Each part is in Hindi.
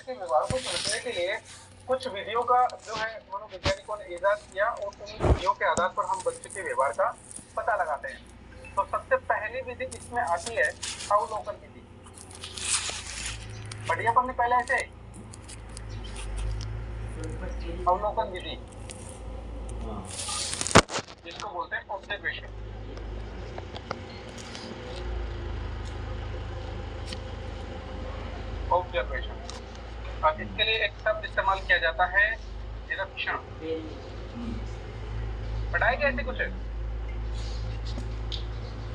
के व्यवहार को समझने के लिए कुछ विधियों का जो है मनोवैज्ञानिकों ने इजाद किया और उन विधियों के आधार पर हम बच्चे के व्यवहार का पता लगाते हैं। तो सबसे पहली विधि इसमें आती है अवलोकन विधि। पढ़ी अपन ने पहले ऐसे अवलोकन विधि, जिसको बोलते हैं ऑब्जर्वेशन। ऑब्जर्वेशन और इसके लिए एक शब्द इस्तेमाल किया जाता है निरीक्षण। पढ़ाई कैसे कुछ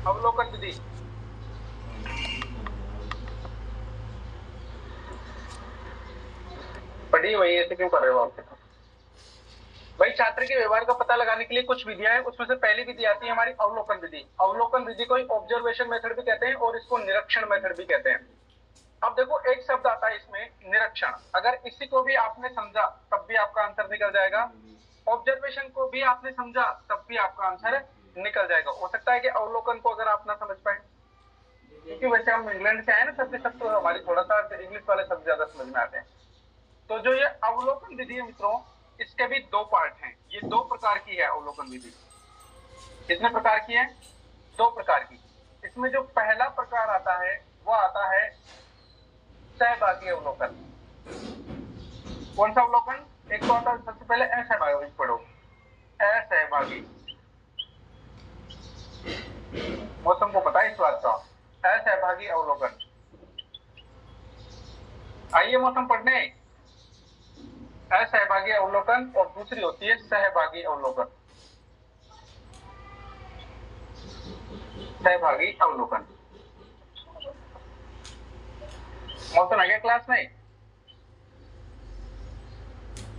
अवलोकन विधि। पढ़ी वही ऐसे क्यों कर रहे हो आप? भाई छात्र के व्यवहार का पता लगाने के लिए कुछ विधियां हैं, उसमें से पहली विधि आती है हमारी अवलोकन विधि। अवलोकन विधि को ऑब्जर्वेशन मेथड भी कहते हैं और इसको निरीक्षण मेथड भी कहते हैं। अब देखो एक शब्द आता है इसमें निरीक्षण, अगर इसी को भी आपने समझा तब भी आपका आंसर निकल जाएगा। ऑब्जर्वेशन को भी आपने समझा तब भी आपका आंसर निकल जाएगा। हो सकता है कि अवलोकन को अगर आप ना समझ पाए, क्योंकि वैसे हम इंग्लैंड से आए ना सबके सब, तो हमारी थोड़ा सा इंग्लिश वाले शब्द ज्यादा समझ में आते हैं। तो जो ये अवलोकन विधि है मित्रों, इसके भी दो पार्ट हैं। ये दो प्रकार की है अवलोकन विधि। कितने प्रकार की है? दो प्रकार की। इसमें जो पहला प्रकार आता है वो आता है सहभागी अवलोकन। कौन सा अवलोकन? एक तो आता है सबसे पहले असहभागी, पढ़ो असहभागी। मौसम को पता है इस बात का, असहभागी अवलोकन। आइए मौसम पढ़ने। असहभागी अवलोकन और दूसरी होती है सहभागी अवलोकन। सहभागी अवलोकन। मौसम आ गया क्लास में?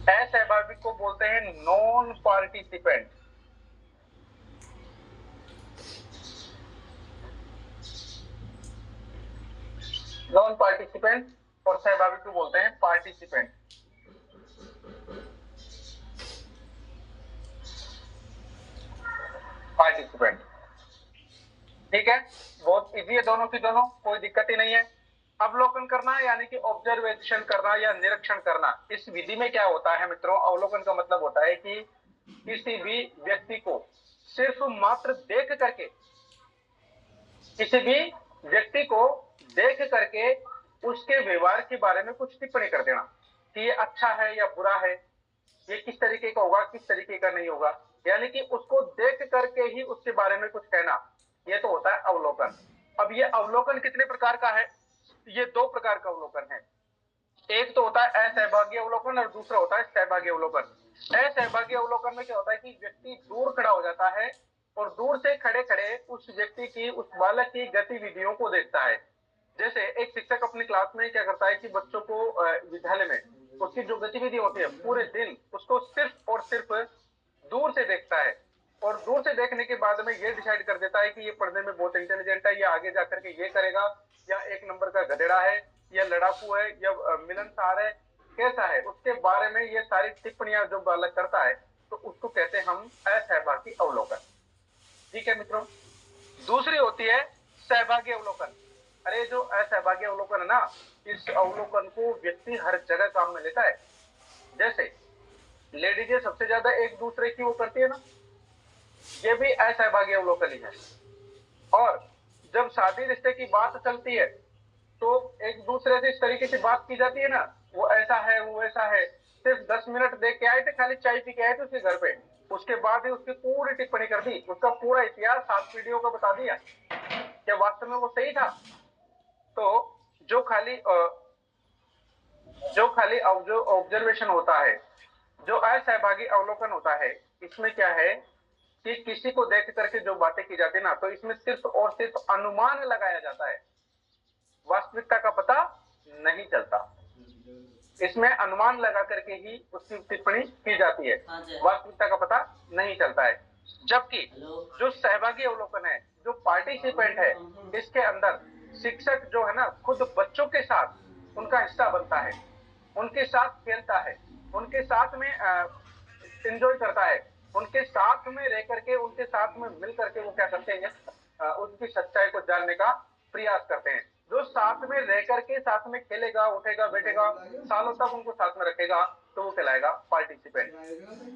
असहभागी को बोलते हैं नॉन पार्टिसिपेंट। नॉन पार्टिसिपेंट और सहभागी को बोलते हैं पार्टिसिपेंट। पार्टिसिपेंट, ठीक है, बहुत इजी है दोनों की दोनों, कोई दिक्कत ही नहीं है। अवलोकन करना यानी कि ऑब्जर्वेशन करना या निरीक्षण करना, इस विधि में क्या होता है मित्रों? अवलोकन का मतलब होता है कि किसी भी व्यक्ति को सिर्फ मात्र देख करके, किसी भी व्यक्ति को देख करके उसके व्यवहार के बारे में कुछ टिप्पणी कर देना कि ये अच्छा है या बुरा है, ये किस तरीके का होगा, किस तरीके का नहीं होगा, यानी कि उसको देख करके ही उसके बारे में कुछ कहना, ये तो होता है अवलोकन। अब ये अवलोकन कितने प्रकार का है? ये दो प्रकार का अवलोकन है। एक तो होता है असहभागी अवलोकन और दूसरा होता है सहभागी अवलोकन। असहभागी अवलोकन में क्या होता है कि व्यक्ति दूर खड़ा हो जाता है और दूर से खड़े खड़े उस व्यक्ति की, उस बालक की गतिविधियों को देखता है। जैसे एक शिक्षक अपनी क्लास में क्या करता है कि बच्चों को विद्यालय में उसकी जो गतिविधि होती है पूरे दिन, उसको सिर्फ और सिर्फ दूर से देखता है और दूर से देखने के बाद में ये डिसाइड कर देता है कि ये पढ़ने में बहुत इंटेलिजेंट है, ये आगे जाकर के ये करेगा, या एक नंबर का गधेड़ा है, या लड़ाकू है, या मिलनसार है, कैसा है, उसके बारे में ये सारी टिप्पणियां जो बालक करता है, तो उसको कहते हैं हम असहभागी अवलोकन। ठीक है मित्रों। दूसरी होती है सहभागी अवलोकन। अरे जो असहभागी अवलोकन है ना, इस अवलोकन को व्यक्ति हर जगह काम में लेता है। जैसे लेडीजें सबसे ज्यादा एक दूसरे की वो करती है ना, ये भी असहभागी अवलोकन ही है। और जब शादी रिश्ते की बात चलती है तो एक दूसरे से इस तरीके से बात की जाती है ना, वो ऐसा है, वो ऐसा है, सिर्फ 10 मिनट देख के आए थे, खाली चाय पी के आए थे उसके घर पे, उसके बाद ही उसकी पूरी टिप्पणी कर दी, उसका पूरा इतिहास 7 पीढ़ियों का बता दिया। क्या वास्तव में वो सही था? तो जो खाली जो ऑब्जर्वेशन होता है, जो असहभागी अवलोकन होता है, इसमें क्या है कि किसी को देख करके जो बातें की जाती है ना, तो इसमें सिर्फ और सिर्फ अनुमान लगाया जाता है, वास्तविकता का पता नहीं चलता। इसमें अनुमान लगा करके ही उसकी टिप्पणी की जाती है, वास्तविकता का पता नहीं चलता है। जबकि जो सहभागी अवलोकन है, जो पार्टिसिपेंट है, इसके अंदर शिक्षक जो है ना खुद बच्चों के साथ उनका हिस्सा बनता है, उनके साथ खेलता है, उनके साथ में एंजॉय करता है, उनके साथ में रह करके, उनके साथ में मिल करके वो क्या करते हैं, उनकी सच्चाई को जानने का प्रयास करते हैं। जो साथ में रह करके साथ में खेलेगा, उठेगा, बैठेगा, सालों तक उनको साथ में रखेगा, तो वो कहलाएगा पार्टिसिपेंट।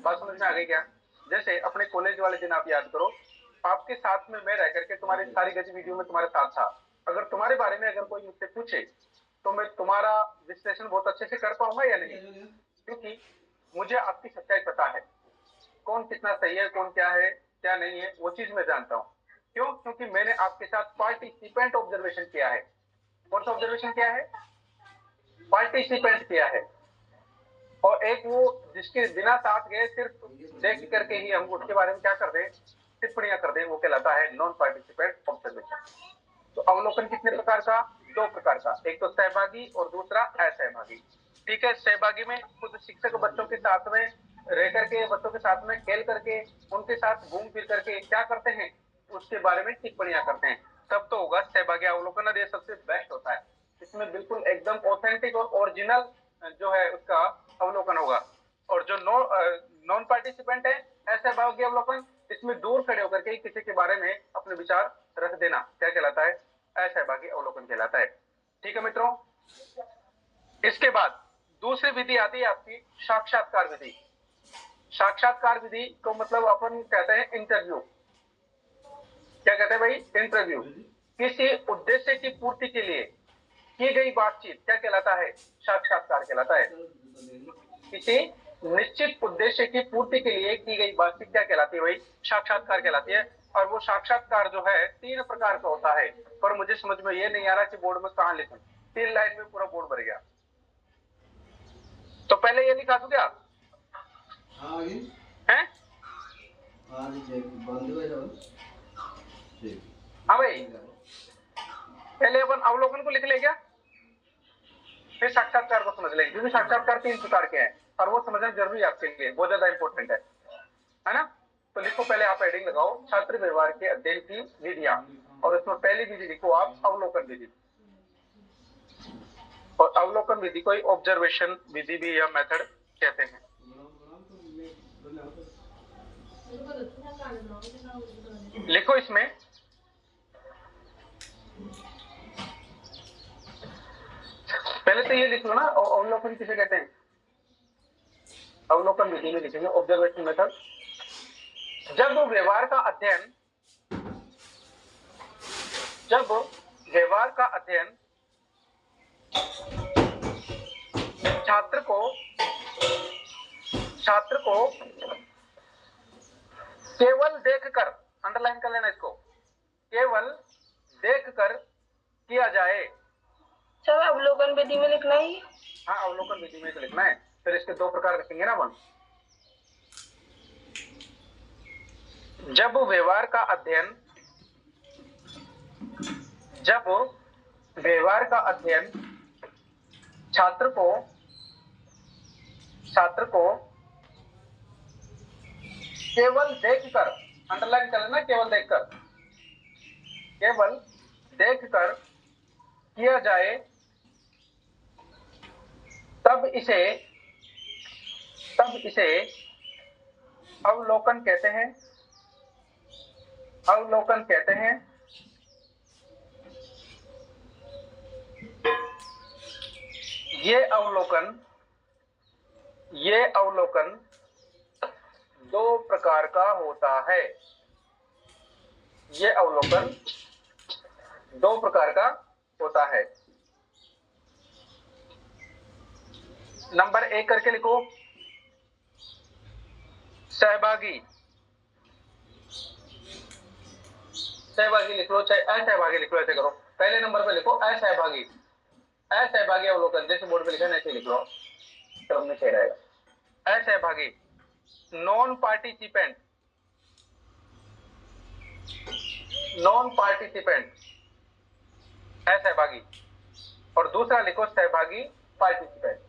बात समझ में आ गई क्या? जैसे अपने कॉलेज वाले दिन आप याद करो, आपके साथ में मैं रह करके तुम्हारी सारी गतिविधियों में तुम्हारे साथ था। अगर तुम्हारे बारे में अगर कोई मुझसे पूछे तो मैं तुम्हारा विश्लेषण बहुत अच्छे से कर पाऊंगा या नहीं? क्योंकि मुझे आपकी सच्चाई पता है, कौन कितना सही है, कौन क्या है क्या नहीं है, वो चीज मैं जानता हूँ। क्यों? क्योंकि मैंने आपके साथ पार्टिसिपेंट ऑब्जर्वेशन किया है। कौन सा ऑब्जर्वेशन किया है? पार्टिसिपेंट किया है। और एक वो जिसके बिना साथ गए, सिर्फ देख करके ही हम उसके बारे में क्या कर दें, टिप्पणियां कर दें, वो कहलाता है नॉन पार्टिसिपेंट ऑब्जर्वेशन। तो अवलोकन कितने प्रकार का? दो प्रकार का, एक तो सहभागी और दूसरा असहभागी। ठीक है, सहभागी में खुद शिक्षक बच्चों के साथ में रह करके, बच्चों के साथ में खेल करके, उनके साथ घूम फिर करके क्या करते हैं, उसके बारे में टिप्पणियां करते हैं, तब तो होगा सहभागी अवलोकन। और ये सबसे बेस्ट होता है, इसमें बिल्कुल एकदम ऑथेंटिक और ओरिजिनल जो है उसका अवलोकन होगा। और जो नॉन पार्टिसिपेंट है, असहभागी अवलोकन, इसमें दूर खड़े होकर के किसी के बारे में अपने विचार रख देना, क्या कहलाता है? असहभागी अवलोकन कहलाता है। ठीक है मित्रों, इसके बाद दूसरी विधि आती है आपकी साक्षात्कार विधि। साक्षात्कार विधि को मतलब अपन कहते हैं इंटरव्यू। क्या कहते हैं भाई? इंटरव्यू। किसी उद्देश्य की पूर्ति के लिए की गई बातचीत क्या कहलाता है? साक्षात्कार कहलाता है। किसी निश्चित उद्देश्य की पूर्ति के लिए की गई बातचीत क्या कहलाती है भाई? साक्षात्कार कहलाती है। और वो साक्षात्कार जो है 3 प्रकार का होता है, पर मुझे समझ में ये नहीं आ रहा कि बोर्ड में कहां लिखूं। 3 लाइन में पूरा बोर्ड भर गया, तो पहले ये लिखा दूं क्या? हैं? हाँ भाई, पहले अपन अवलोकन को लिख ले क्या, फिर साक्षात्कार को समझ लेंगे, क्योंकि साक्षात्कार 3 प्रकार के हैं और वो समझना जरूरी है आपके लिए, बहुत ज्यादा इंपॉर्टेंट है ना? तो लिखो, पहले आप हेडिंग लगाओ छात्र व्यवहार के अध्ययन की विधियां, और इसमें पहली विधि लिखो आप अवलोकन विधि। और अवलोकन विधि को ऑब्जर्वेशन विधि भी या मेथड कहते हैं। लिखो इसमें पहले तो ये लिख लो ना, अवलोकन किसे कहते हैं? अवलोकन विधि में लिखेंगे ऑब्जर्वेशन मेथड। जब व्यवहार का अध्ययन छात्र को केवल देखकर, अंडरलाइन कर लेना इसको, केवल देखकर किया जाए। सर अवलोकन विधि में लिखना ही? हाँ, अवलोकन विधि में तो लिखना है। फिर इसके 2 प्रकार लिखेंगे ना अपन। जब व्यवहार का अध्ययन छात्र को केवल देखकर, अंडरलाइन कर लेना, केवल देखकर किया जाए, तब इसे अवलोकन कहते हैं। ये अवलोकन 2 प्रकार का होता है। ये अवलोकन 2 प्रकार का होता है। नंबर 1 करके लिखो, सहभागी लिख लो, चाहे असहभागी लिख लो, ऐसे करो। पहले नंबर पे लिखो असहभागी अवलोकन, जैसे बोर्ड पे लिखा है ऐसे लिख लो, क्रम में सही रहेगा। असहभागी नॉन पार्टिसिपेंट असहभागी, और दूसरा लिखो सहभागी पार्टिसिपेंट।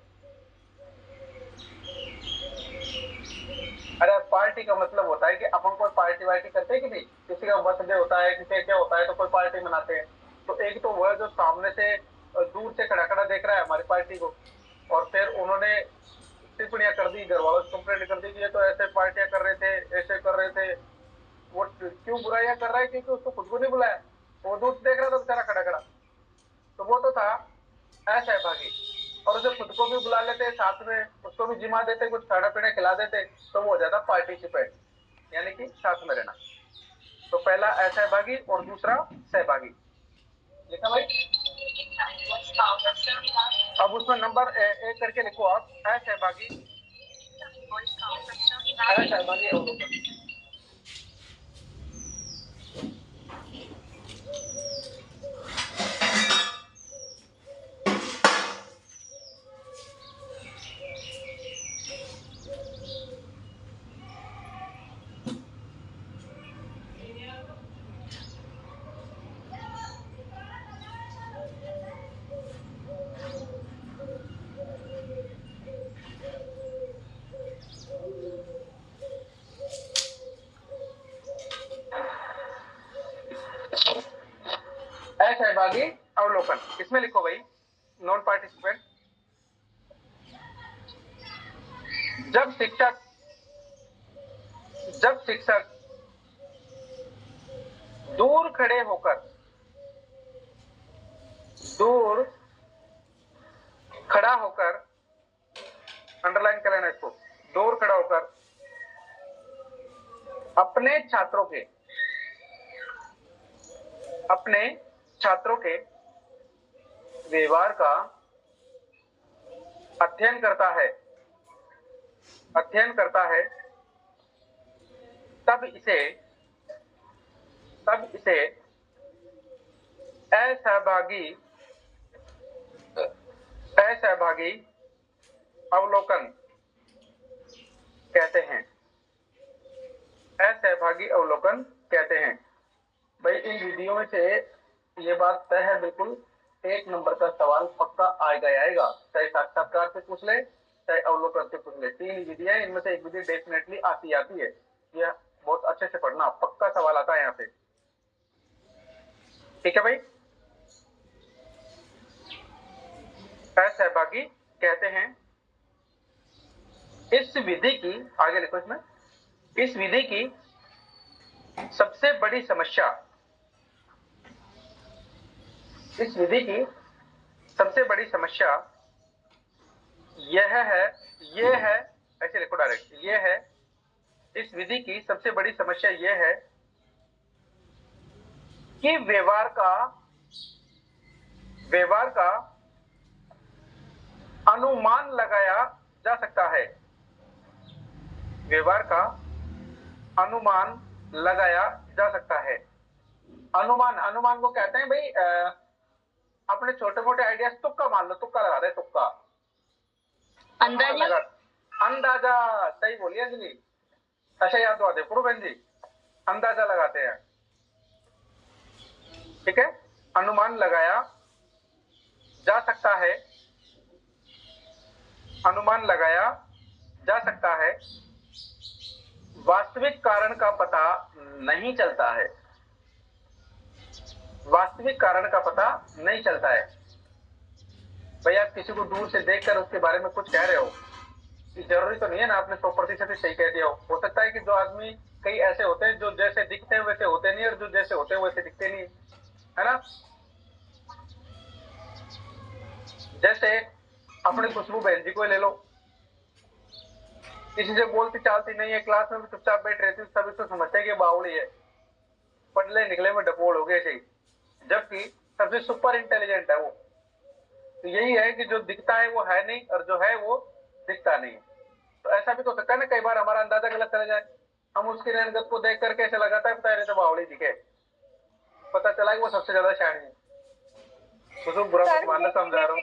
अरे पार्टी का मतलब होता है कि अपन कोई पार्टी वार्टी करते हैं कि नहीं, किसी का बर्थडे होता है, किसी का क्या होता है, तो कोई पार्टी मनाते हैं। तो एक तो वो है जो सामने से दूर से खड़ा देख रहा है हमारी पार्टी को, और फिर उन्होंने टिप्पणियां कर दी, घर वालों से कंप्लेंट कर दी कि ये तो ऐसे पार्टियां कर रहे थे, ऐसे कर रहे थे। वो क्यों बुराइयां कर रहा है? क्योंकि उसको खुद को नहीं बुलाया, वो दूर से देख रहा था बेचारा खड़ा। तो वो तो था असहभागी, और उसे खुद को भी बुला लेते साथ में, उसको भी जिमा देते, कुछ खाना पीना खिला देते, तो वो हो जाता पार्टिसिपेंट, यानी कि साथ में रहना। तो पहला असहभागी और दूसरा सहभागी। लिखा भाई? अब उसमें नंबर एक करके लिखो आप, असहभागी, असहभागी अवलोकन। असहभागी अवलोकन, इसमें लिखो भाई नॉन पार्टिसिपेंट। जब शिक्षक दूर खड़े होकर, दूर खड़ा होकर, अंडरलाइन कर लेना इसको, दूर खड़ा होकर अपने छात्रों के व्यवहार का अध्ययन करता है, तब इसे असहभागी अवलोकन कहते हैं। असहभागी अवलोकन कहते हैं। भाई इन विधियों में से ये बात तय है बिल्कुल, 1 नंबर का सवाल पक्का आएगा, चाहे साक्षात्कार से पूछ ले, चाहे अवलोकन से पूछ ले। 3 विधियां, इनमें से एक विधि डेफिनेटली आती है। यह बहुत अच्छे से पढ़ना, पक्का सवाल आता है यहाँ पे। ठीक है भाई? असहभागी कहते हैं। इस विधि की, आगे लिखो इसमें, इस विधि की सबसे बड़ी समस्या, यह है, ऐसे लिखो डायरेक्ट, यह है, इस विधि की सबसे बड़ी समस्या यह है कि व्यवहार का अनुमान लगाया जा सकता है। व्यवहार का अनुमान लगाया जा सकता है। अनुमान को कहते हैं भाई अपने छोटे मोटे आइडियाज तुक्का मान लो, तुक्का लगा दे, तुक्का, अंदाजा सही बोलिए अंजलि, अच्छा याद दो दे बहन जी, अंदाजा लगाते हैं। ठीक है, अनुमान लगाया जा सकता है, अनुमान लगाया जा सकता है, वास्तविक कारण का पता नहीं चलता है, वास्तविक कारण का पता नहीं चलता है। भाई आप किसी को दूर से देखकर उसके बारे में कुछ कह रहे हो, जरूरी तो नहीं है ना आपने 100% ही सही कह दिया हो सकता है कि जो आदमी, कई ऐसे होते हैं जो जैसे दिखते हैं वैसे होते नहीं, और जो जैसे होते हैं वैसे दिखते नहीं, है ना? जैसे अपने खुशबू बहन जी को ले लो, किसी से बोलती चालती नहीं है, क्लास में भी चुपचाप बैठ रहती है, सब इसको समझते हैं कि बावड़ी है, पढ़ने निकले में डपोल हो गए सही, जबकि सबसे सुपर इंटेलिजेंट है वो। तो यही है कि जो दिखता है वो है नहीं, और जो है वो दिखता नहीं। तो ऐसा भी तो सकता है ना, कई बार हमारा अंदाजा गलत चला जाए, हम उसकी रंगत को देख करके ऐसे लगाता है पता तो बावड़ी दिखे, पता चला कि वो सबसे ज्यादा शानी है। तो बुरा मत मानना, समझा रहा हूँ।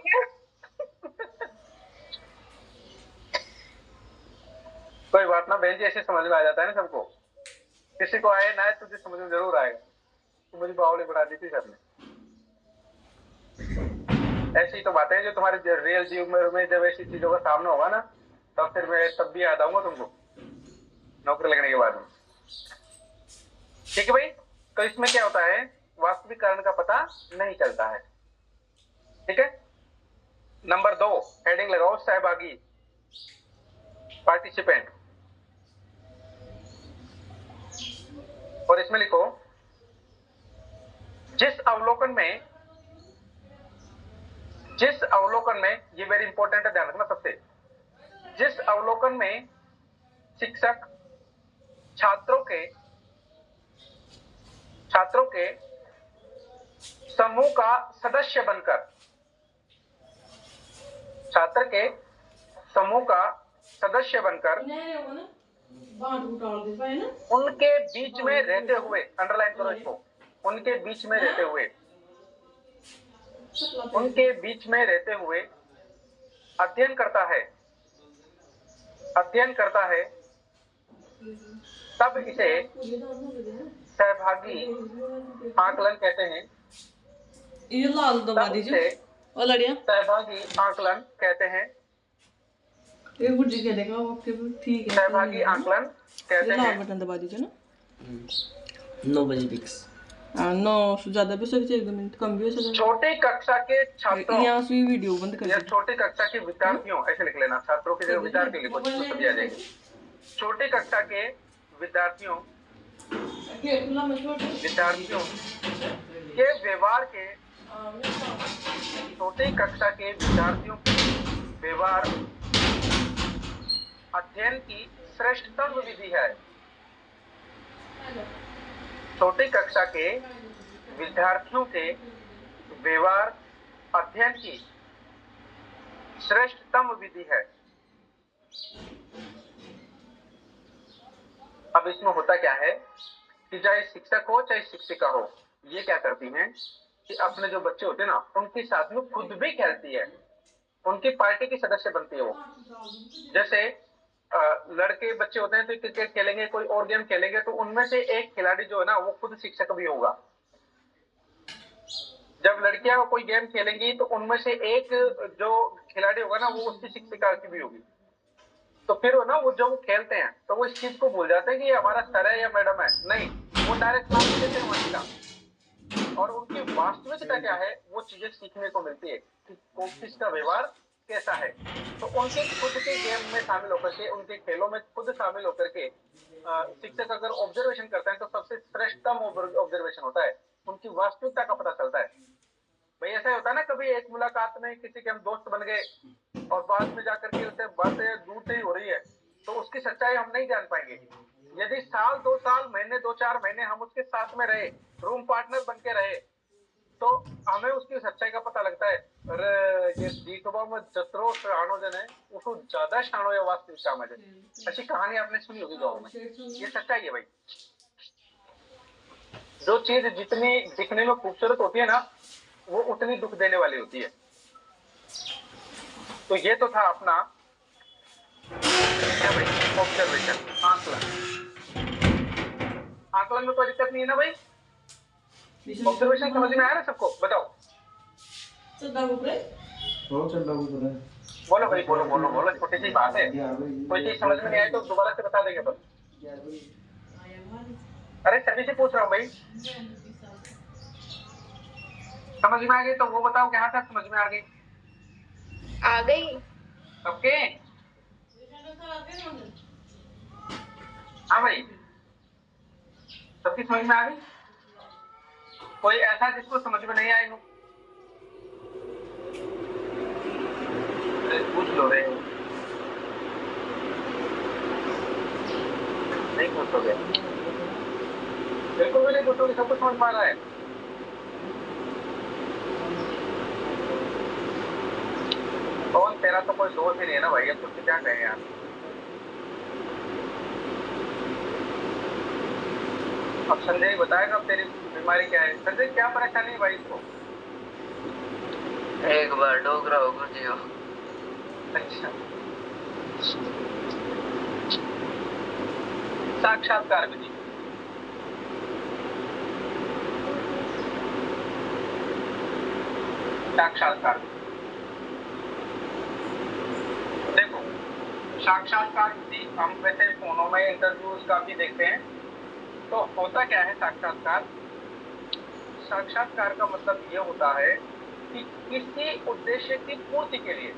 कोई बात ना बहन जी, ऐसे समझ में आ जाता है ना सबको, किसी को आए ना आए तुझे समझ में जरूर आएगा। तो मुझे बावली बढ़ा दी थी सर ने। ऐसी तो बातें जो तुम्हारे रियल जीवन में जब ऐसी चीजों का सामना होगा ना, तब फिर मैं तब भी याद आऊंगा तुमको नौकरी लगने के बाद में। ठीक है भाई, तो इसमें क्या होता है, वास्तविक कारण का पता नहीं चलता है। ठीक है, नंबर 2 हेडिंग लगाओ, सहभागी, पार्टिसिपेंट, और इसमें लिखो जिस अवलोकन में जिस अवलोकन में, ये वेरी इंपॉर्टेंट है, ध्यान रखना सबसे, जिस अवलोकन में शिक्षक छात्रों के समूह का सदस्य बनकर, छात्र के समूह का सदस्य बनकर उनके बीच में रहते हुए, अंडरलाइन करो इसको, उनके बीच में रहते हुए, उनके बीच में रहते हुए अध्ययन करता है, तब इसे सहभागी आकलन कहते हैं। तब इसे सहभागी आकलन कहते हैं। सहभागी आकलन कहते हैं। 9 बजे फिक्स। 9 से ज्यादा भी सकते, 1 मिनट कम भी हो सकता। छोटी कक्षा के छात्रों यहाँ से वीडियो बंद कर या छोटी कक्षा के विद्यार्थियों, ऐसे लिख लेना, छात्रों की जगह विद्यार्थी लिखो तो सभी आ जाएगी। छोटी कक्षा के विद्यार्थियों के व्यवहार के, छोटी कक्षा के विद्यार्थियों के व्यवहार अध्ययन की श्रेष्ठतम विधि है। छोटी कक्षा के विद्यार्थियों के व्यवहार अध्ययन की श्रेष्ठतम विधि है। अब इसमें होता क्या है कि चाहे शिक्षक हो चाहे शिक्षिका हो, ये क्या करती हैं कि अपने जो बच्चे होते हैं ना, उनके साथ में खुद भी खेलती है, उनकी पार्टी की सदस्य बनती है वो। जैसे लड़के बच्चे होते हैं तो क्रिकेट खेलेंगे, कोई और गेम खेलेंगे, तो उनमें से एक खिलाड़ी जो है ना वो खुद शिक्षक भी होगा। जब लड़कियां कोई गेम खेलेंगी तो उनमें से एक जो खिलाड़ी होगा ना वो उसकी शिक्षिका की भी होगी। तो फिर ना वो जब खेलते हैं तो वो इस चीज को भूल जाते हैं कि ये हमारा सर है या मैडम है, नहीं, वो डायरेक्ट नाम देते हैं वहीं का। और उनकी वास्तविकता क्या है वो चीजें सीखने को मिलती है कि किसका व्यवहार कैसा है। तो उनके खुद के गेम में शामिल होकर के, उनके खेलों में खुद शामिल होकर के शिक्षक अगर ऑब्जर्वेशन करते हैं तो सबसे श्रेष्ठतम ऑब्जर्वेशन होता है, उनकी वास्तविकता का पता चलता है। भाई ऐसा ही होता है ना, कभी एक मुलाकात में किसी के हम दोस्त बन गए और बाद में जाकर के उससे बातें दूर से ही हो रही है, तो उसकी सच्चाई हम नहीं जान पाएंगे। यदि साल 2 साल, महीने 2-4 महीने हम उसके साथ में रहे, रूम पार्टनर बन के रहे, तो हमें उसकी सच्चाई का पता लगता है। अरे ये दीकबा में जत्रो शाणो जने उसको ज्यादा शाणो या वास्तविकता में ऐसी कहानी आपने सुनी होगी गाँव में। ये सच्चाई है भाई। जो चीज जितनी दिखने में खूबसूरत होती है ना, वो उतनी दुख देने वाली होती है। तो ये तो था अपना क्या भाई, ऑब्जर्वेशन, आकलन। आकलन में कोई दिक्कत नहीं है ना भाई? ऑब्जर्वेशन समझ में आया ना सबको? बताओ। बोलो भाई, बोलो बोलो बोलो, छोटी सी बात है, कोई चीज समझ में नहीं आई तो दोबारा से बता देंगे। बस अरे सभी से पूछ रहा हूँ भाई, समझ में आ गई तो वो बताओ कहाँ तक समझ में आ गई? आ गई सबके? हाँ भाई, सबकी समझ में आ गई? कोई ऐसा जिसको समझ में नहीं आई हो? पूछ लो रे, नहीं पूछोगे? बिल्कुल भी नहीं पूछोगे, सब कुछ समझ में आ रहा है? कौन, तेरा तो कोई दोस्त ही नहीं है ना भाई, अब तुझसे क्या कहें यार। अब संजय बताएगा अब तेरी बीमारी क्या है। संजय क्या परेशानी है भाई इसको? एक बार डोगरा हो गुरुजी हो। अच्छा, साक्षात्कार विधि। साक्षात्कार, देखो साक्षात्कार विधि हम वैसे फोनों में इंटरव्यूज काफी देखते हैं। तो होता क्या है साक्षात्कार? साक्षात्कार का मतलब ये होता है कि किसी उद्देश्य की पूर्ति के लिए,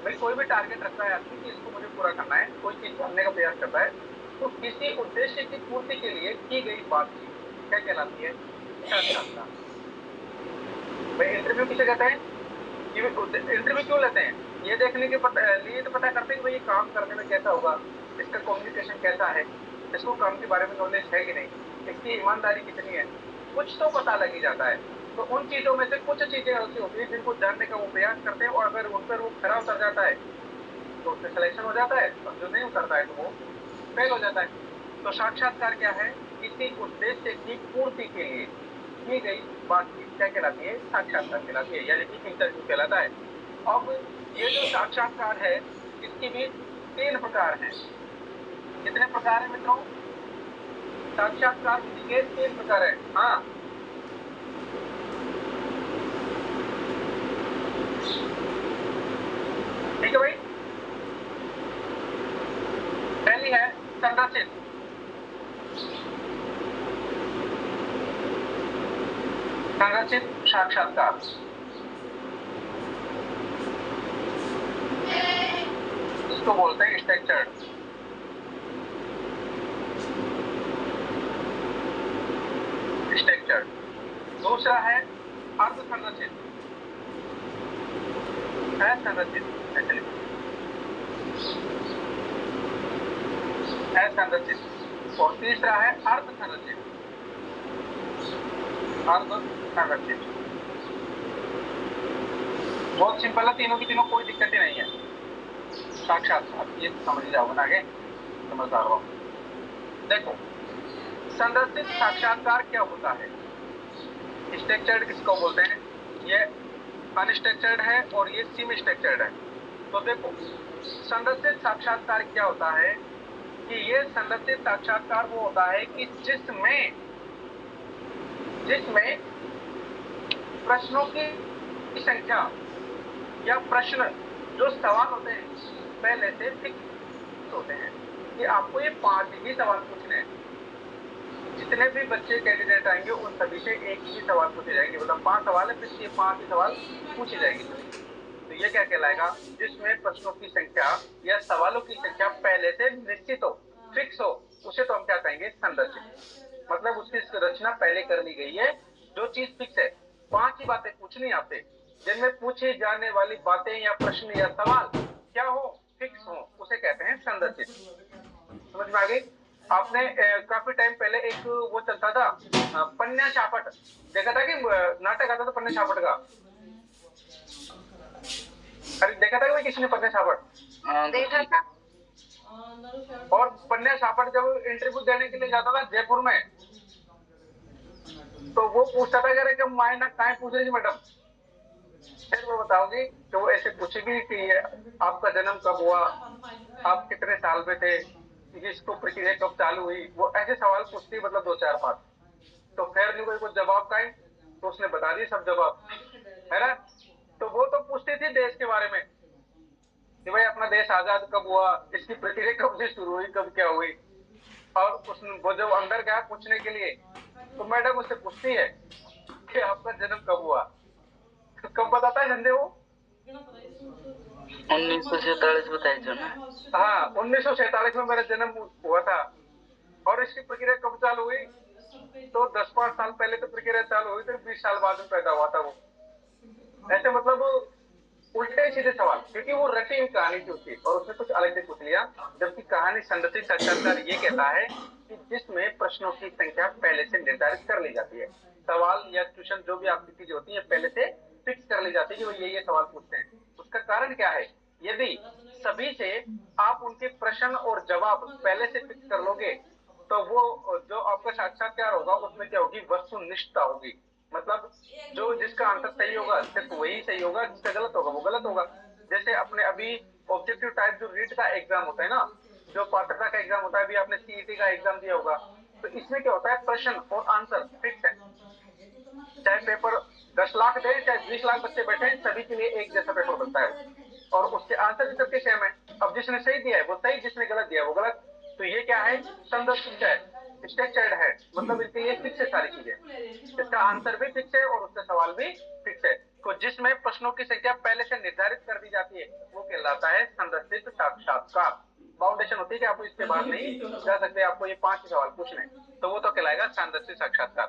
भाई कोई भी टारगेट रखता है आदमी कि इसको मुझे पूरा करना है, कोई चीज जानने का प्रयास करता है, तो किसी उद्देश्य की पूर्ति के लिए की गई बातचीत क्या कहलाती है? साक्षात्कार। भाई इंटरव्यू किसे कहते हैं? इंटरव्यू क्यों लेते हैं? ये देखने के लिए तो पता करते हैं कि भाई ये काम करने में कैसा होगा, इसका कम्युनिकेशन कैसा है, इसको काम के बारे में नॉलेज है कि नहीं, इसकी ईमानदारी कितनी है, कुछ तो पता लग ही जाता है। तो उन चीजों में से कुछ चीजें ऐसी होती है जिनको जानने का वो प्रयास करते हैं, और अगर उन पर वो खरा उतर जाता है तो उसमें सिलेक्शन हो जाता है, और जो नहीं उतरता है तो वो फेल हो जाता है। तो साक्षात्कार क्या है? किसी उद्देश्य की पूर्ति के लिए की गई बातचीत क्या कहलाती है? साक्षात्कार कहलाती है, यानी कि इंटरव्यू कहलाता है। अब ये जो साक्षात्कार है इसकी भी 3 प्रकार हैं। कितने प्रकार हैं मित्रों? साक्षात्कार विधि के 3 प्रकार हैं। हाँ, ठीक है भाई। पहली है संरचित। संरचित साक्षात्कार। इसको बोलते हैं स्ट्रक्चर्ड। स्ट्रक्चर्ड। दूसरा है अर्ध संरचित, असंरचित, असंरचित। और तीसरा है अर्ध संरचित। अर्ध संरचित बहुत सिंपल है, तीनों की तीनों, कोई दिक्कत ही नहीं है। साक्षात्कार ये समझ जाओगे ना, आगे समझदार हो। देखो, संरचित साक्षात्कार क्या होता है? स्ट्रक्चर्ड किसको बोलते हैं? ये अनस्ट्रक्चर्ड है और ये सेमी स्ट्रक्चर्ड है। तो देखो, संरचित साक्षात्कार क्या होता है कि ये संरचित साक्षात्कार वो होता है कि जिसमें प्रश्नों की संख्या या प्रश्न जो सवाल होते हैं पहले से फिक्स होते हैं कि आपको ये 5 ही सवाल पूछने हैं। जितने भी बच्चे कैंडिडेट आएंगे उन सभी से एक ही सवाल पूछे जाएंगे, मतलब 5 सवाल है, फिर ये 5 ही सवाल पूछे जाएंगे। तो ये क्या कहलाएगा? जिसमें प्रश्नों की संख्या या सवालों की संख्या पहले से निश्चित हो, फिक्स हो, उसे तो हम क्या कहेंगे? संरचित। मतलब उसकी रचना पहले कर ली गई है, जो चीज फिक्स है। 5 ही बातें पूछनी आपसे, जिनमें पूछी जाने वाली बातें या प्रश्न या सवाल क्या हो? फिक्स हो, उसे कहते हैं संरचित। समझ में आ गई? आपने काफी टाइम पहले एक वो चलता था पन्या चापट, देखा था कि नाटक आता था पन्या चापट का? अरे देखा था कि किसी ने पन्या चापट? देखा था। और पन्या चापट जब इंटरव्यू देने के लिए जाता था जयपुर में, तो वो पूछता था कि माए ना काय पूछ रही थी मैडम? फिर वो बताओगी तो वो ऐसे पूछेगी कि आपका जन्म कब हुआ, आप कितने साल में थे, इसको प्रक्रिया कब चालू हुई, वो ऐसे सवाल पूछती, मतलब 2-4-5। तो फिर नहीं कोई जवाब का है तो उसने बता दी सब जवाब, है ना? तो वो तो पूछती थी देश के बारे में कि भाई अपना देश आजाद कब हुआ, इसकी प्रक्रिया कब से शुरू हुई, कब क्या हुई। और वो जब अंदर गया पूछने के लिए तो मैडम उससे पूछती है कि आपका जन्म कब हुआ? कब बताता है संजय वो? 1947 बताए जो ना। हाँ, 1947 में मेरा जन्म हुआ था। और इसकी प्रक्रिया कब चालू हुई? तो 10-5 साल पहले तो प्रक्रिया चालू हुई, फिर 20 साल बाद में पैदा हुआ था वो। ऐसे मतलब उल्टे सीधे सवाल, क्योंकि वो रटी हुई कहानी थी उसकी और उसने कुछ अलग से पूछ लिया। जबकि कहानी संरचित साक्षात्कार ये कहता है कि जिसमें प्रश्नों की संख्या पहले से निर्धारित कर ली जाती है। सवाल या क्वेश्चन जो भी आपकी चीजें होती है पहले से फिक्स कर ली जाती है कि वो ये सवाल पूछते हैं। उसका कारण क्या है? यदि सभी से आप उनके प्रश्न और जवाब पहले से फिक्स कर लोगे तो वो जो आपका साक्षात्कार होगा उसमें क्या होगी? वस्तुनिष्ठता होगी। मतलब जो जिसका आंसर सही होगा सिर्फ वही सही होगा, जिसका गलत होगा वो गलत होगा। जैसे अपने अभी ऑब्जेक्टिव टाइप जो रीट का एग्जाम होता है ना, जो पात्रता का एग्जाम होता है, अभी आपने सीईटी का एग्जाम दिया होगा, तो इसमें क्या होता है? प्रश्न और आंसर फिक्स है। चाहे पेपर 10 लाख दे, चाहे 20 लाख बच्चे बैठे, सभी के लिए एक जैसा पेपर बनता है और उसके आंसर भी सबके सेम है। अब जिसने सही दिया है वो सही, जिसने गलत दिया है वो गलत। तो ये क्या है? संरचित है, स्ट्रक्चर्ड है, मतलब इसके लिए फिक्स है सारी चीजें। इसका आंसर भी फिक्स है और उसका सवाल भी फिक्स है। तो जिसमें प्रश्नों की संख्या पहले से निर्धारित कर दी जाती है वो कहलाता है संरचित साक्षात्कार। बाउंडेशन होती है कि आपको इसके बाद नहीं जा सकते, आपको ये 5 सवाल पूछने, तो वो तो कहलाएगा संरचित साक्षात्कार।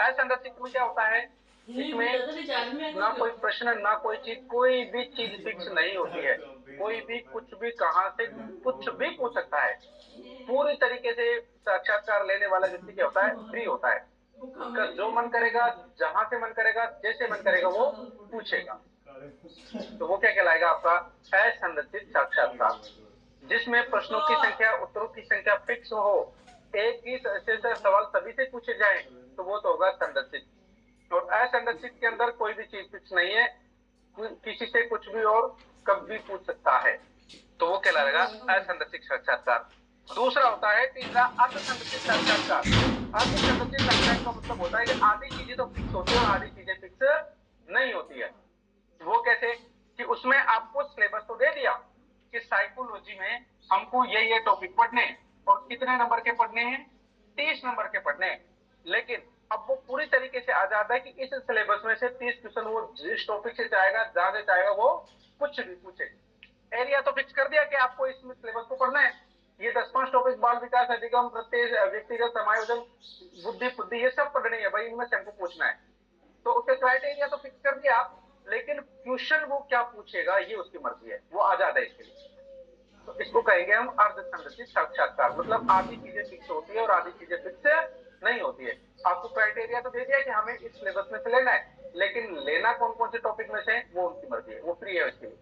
असंरचित में क्या होता है इसमें ना कोई प्रश्न, ना कोई चीज, कोई भी चीज फिक्स नहीं होती है। कोई भी कुछ भी कहां से कुछ भी पूछ सकता है। पूरी तरीके से साक्षात्कार लेने वाला व्यक्ति क्या होता है, फ्री होता है। उसका जो मन करेगा, जहां से मन करेगा, जैसे मन करेगा वो पूछेगा। तो वो क्या कहलाएगा, आपका असंरचित साक्षात्कार, जिसमें प्रश्नों की संख्या, उत्तरों की संख्या फिक्स हो, एक ही से सवाल सभी से पूछे जाए, तो वो तो होगा संरचित। और असंरचित के अंदर कोई भी चीज फिक्स नहीं है, किसी से कुछ भी और कब भी पूछ सकता है, तो वो कहलाएगा असंरचित साक्षात्कार। दूसरा होता है तीसरा, अर्धसंरचित साक्षात्कार। अर्धसंरचित साक्षात्कार का मतलब होता है कि आधी चीजें तो फिक्स होती है और आधी चीजें फिक्स नहीं होती है। वो कैसे कि उसमें आपको सिलेबस तो दे दिया कि साइकोलॉजी में हमको ये टॉपिक पढ़ने और कितने नंबर के पढ़ने हैं, 30 नंबर के पढ़ने हैं। लेकिन अब वो पूरी तरीके से आजाद है कि इस सिलेबस में से 30 क्वेश्चन वो जिस टॉपिक से चाहेगा, जहां से चाहेगा वो कुछ भी पूछे। एरिया तो फिक्स कर दिया कि आपको इसमें सिलेबस को पढ़ना है, ये 10-5 टॉपिक, बाल विकास, अधिगम, प्रत्यय, व्यक्तिगत समायोजन, बुद्धि, ये सब पढ़ने है भाई, इनमें से हमको पूछना है। तो उसके क्राइटेरिया तो फिक्स कर दिया, लेकिन क्वेश्चन वो क्या पूछेगा ये उसकी मर्जी है, वो आजाद है इसके लिए। तो इसको कहेंगे हम अर्धसंरचित साक्षात्कार। मतलब आधी चीजें फिक्स होती है और आधी चीजें फिक्स नहीं होती है। आपको क्राइटेरिया तो दे दिया कि हमें इस सिलेबस में से लेना है, लेकिन लेना कौन कौन से टॉपिक में से वो उनकी मर्जी है, वो फ्री है इसके लिए।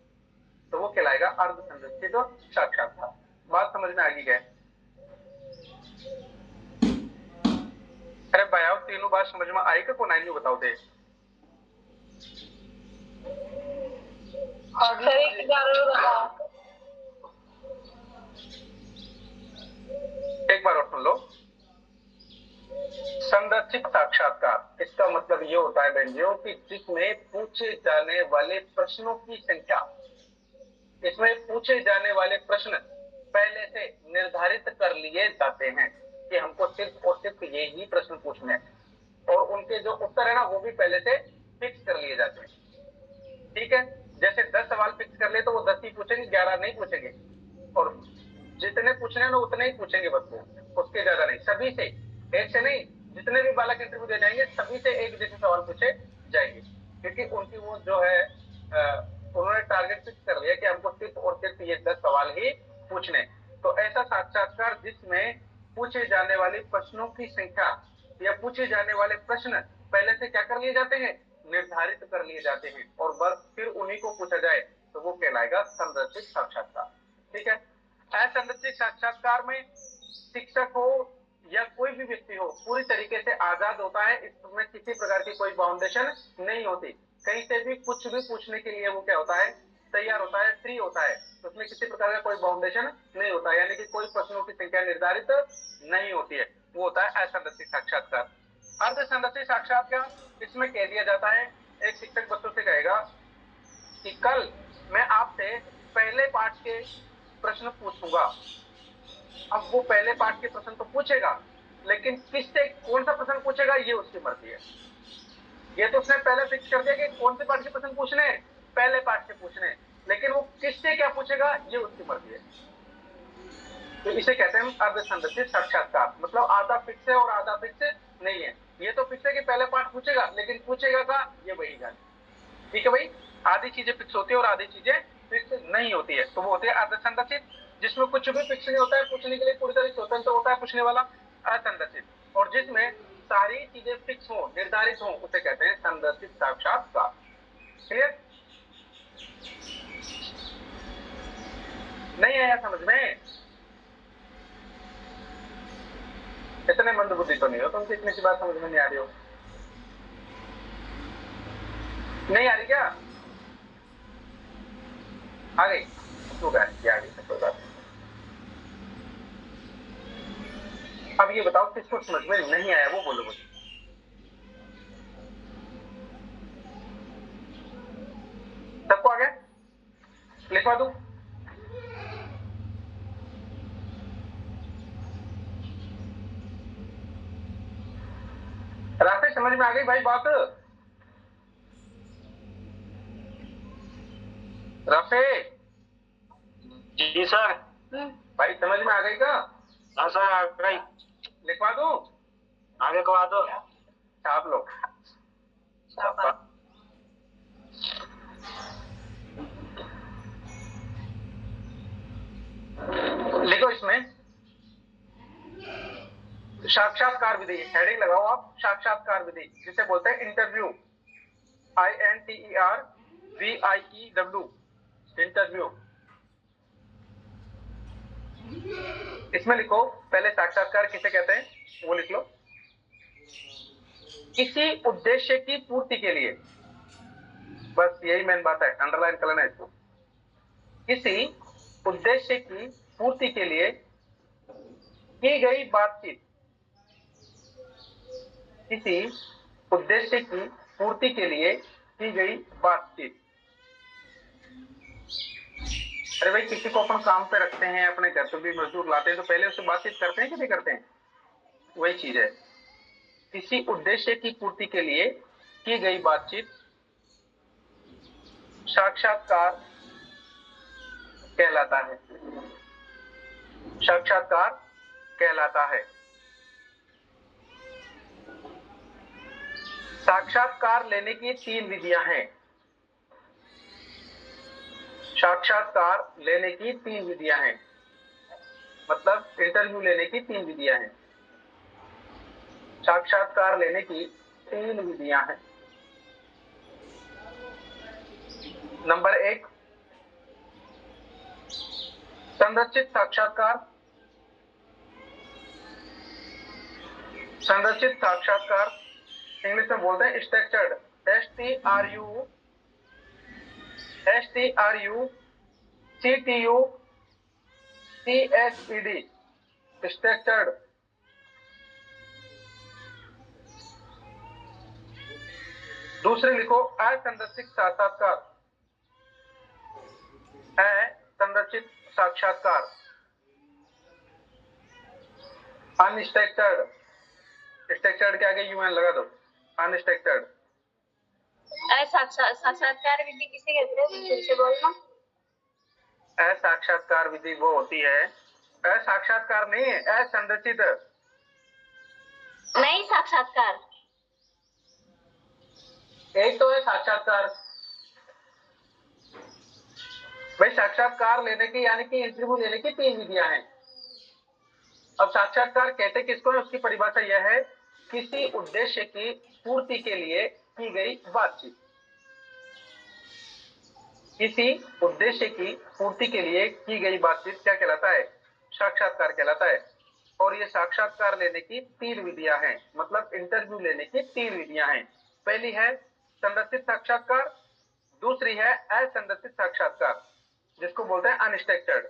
तो वो कहलाएगा अर्धसंरचित साक्षात्कार। बात समझ में आ गई क्या? अरे भाई आओ, तीनों बात समझ में आई को नहीं बताओ दे। एक बार और सुन लो। संरचित साक्षात्कार, इसका मतलब ये होता है बहनों कि जिसमें पूछे जाने वाले प्रश्नों की संख्या, इसमें पूछे जाने वाले प्रश्न पहले से निर्धारित कर लिए जाते हैं कि हमको सिर्फ और सिर्फ यही प्रश्न पूछने हैं, और उनके जो उत्तर है ना वो भी पहले से फिक्स कर लिए जाते हैं। ठीक है, जैसे 10 सवाल फिक्स कर ले तो वो 10 ही पूछेंगे, 11 नहीं पूछेंगे, और जितने पूछने हैं ना उतने ही पूछेंगे बस, वो उसके ज्यादा नहीं। सभी से, एक से नहीं, जितने भी बालक इंटरव्यू दे जाएंगे सभी से एक जैसे सवाल पूछे जाएंगे, क्योंकि उनकी वो जो है उन्होंने टारगेट फिक्स कर लिया कि हमको सिर्फ और सिर्फ ये 10 सवाल ही पूछने। तो ऐसा साक्षात्कार जिसमें पूछे जाने वाले प्रश्नों की संख्या या पूछे जाने वाले प्रश्न पहले से क्या कर लिए जाते हैं, निर्धारित कर लिए जाते हैं, और बस फिर उन्हीं को पूछा जाए, तो वो कहलाएगा संरचित साक्षात्कार। ठीक है, असंरचित साक्षात्कार में शिक्षक हो या कोई भी व्यक्ति हो पूरी तरीके से आजाद होता है, इसमें किसी प्रकार की कोई बाउंडेशन नहीं होती, कहीं से भी कुछ भी पूछने के लिए वो क्या होता है, तैयार होता है, फ्री होता है। तो उसमें किसी प्रकार का कोई बाउंडेशन नहीं होता, यानी कि कोई प्रश्नों की संख्या निर्धारित नहीं होती है, वो होता है असंरचित साक्षात्कार। अर्धसंरचित साक्षात्कार, इसमें कह दिया जाता है, एक शिक्षक बच्चों से कहेगा कि कल मैं आपसे पहले पाठ के प्रश्न पूछूंगा। अब वो पहले पाठ के प्रश्न तो पूछेगा, लेकिन किससे कौन सा प्रश्न पूछेगा ये उसकी मर्जी है। ये तो उसने पहले फिक्स कर दिया कि कौन से पाठ के प्रश्न पूछने हैं, पहले पाठ के पूछने हैं, लेकिन वो किससे क्या पूछेगा ये उसकी मर्जी है। तो इसे कहते हैं अर्धसंरचित साक्षात्कार। मतलब आधा फिक्स है और आधा फिक्स नहीं है। ये तो फिक्स है कि पहले पाठ पूछेगा, लेकिन पूछेगा का ये वही जाने। ठीक है भाई, आधी चीजें फिक्स होती है और आधी चीजें फिक्स नहीं होती है, तो वो होते हैं अर्धसंरचित, जिसमें कुछ भी फिक्स नहीं होता है, पूछने के लिए पूरी तरह स्वतंत्र होता है पूछने वाला, असंरचित। और जिसमें सारी चीजें फिक्स हो, निर्धारित हो, उसे कहते हैं संरचित साक्षात्कार। क्लियर? नहीं आया समझ में? इतने मंद बुद्धि तो नहीं हो तुमसे, इतनी सी बात समझ में नहीं आ रही हो? नहीं आ रही क्या? आ गई? तो आ गई, कोई बात नहीं। अब ये बताओ किसको समझ में नहीं आया वो बोलो मुझे। सबको आ गया? लिखवा दूं? रास्ते समझ में आ गई भाई बात? रास्ते जी सर। भाई समझ में आ गई क्या? हाँ सर आ गई। लिखवा दूं? आगे को आ दो। छाप लो। शाबाश। लिखो इसमें साक्षात्कार विधि, हेडिंग लगाओ आप, साक्षात्कार विधि जिसे बोलते हैं इंटरव्यू, INTERVIEW, इंटरव्यू। इसमें लिखो पहले साक्षात्कार किसे कहते हैं वो लिख लो। किसी उद्देश्य की पूर्ति के लिए, बस यही मेन बात है, अंडरलाइन कर लेना इसको। किसी उद्देश्य की पूर्ति के लिए की गई बातचीत, किसी उद्देश्य की पूर्ति के लिए की गई बातचीत। अरे भाई किसी को अपन काम पे रखते हैं, अपने घर पे भी मजदूर लाते हैं तो पहले उससे बातचीत करते हैं कि नहीं करते हैं, वही चीज है। किसी उद्देश्य की पूर्ति के लिए की गई बातचीत साक्षात्कार कहलाता है, साक्षात्कार कहलाता है। साक्षात्कार लेने की 3 विधियां हैं, साक्षात्कार लेने की 3 विधियां हैं, मतलब इंटरव्यू लेने की 3 विधियां हैं। साक्षात्कार लेने की 3 विधियां हैं। नंबर 1 संरचित साक्षात्कार। संरचित साक्षात्कार इंग्लिश में बोलते हैं स्ट्रक्चर्ड, STRUCTUCHED, स्ट्रक्चर्ड। दूसरे लिखो असंरचित साक्षात्कार, असंरचित साक्षात्कार, अनस्ट्रक्चर्ड, स्ट्रक्चर्ड के आगे यूएन लगा दो, अनस्ट्रक्चर्ड। साक्षात्कार विधि किसे कहते हैं, फिर से बोलना। असाक्षात्कार विधि वो होती है, असाक्षात्कार नहीं है, असंरचित नहीं, साक्षात्कार एक तो है साक्षात्कार। भाई साक्षात्कार लेने की यानी कि इंटरव्यू लेने की 3 विधियां हैं। अब साक्षात्कार कहते किसको है, उसकी परिभाषा यह है, किसी उद्देश्य की पूर्ति के लिए की गई बातचीत। किसी उद्देश्य की पूर्ति के लिए की गई बातचीत क्या कहलाता है, साक्षात्कार कहलाता है। और ये साक्षात्कार लेने की 3 विधियां हैं, मतलब इंटरव्यू लेने की 3 विधियां हैं। पहली है संरचित साक्षात्कार, दूसरी है असंरचित साक्षात्कार जिसको बोलते हैं अनस्ट्रक्चर्ड,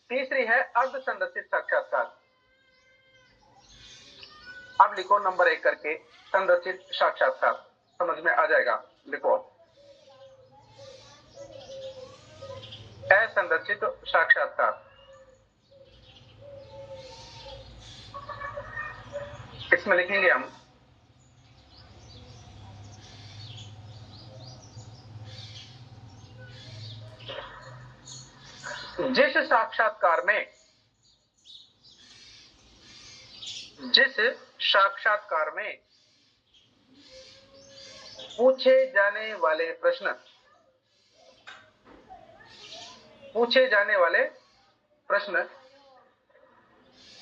तीसरी है अर्ध संरचित साक्षात्कार। अब लिखो नंबर 1 करके संरचित साक्षात्कार, समझ में आ जाएगा। लिखो असंरचित साक्षात्कार, इसमें लिखेंगे हम जिस साक्षात्कार में पूछे जाने वाले प्रश्न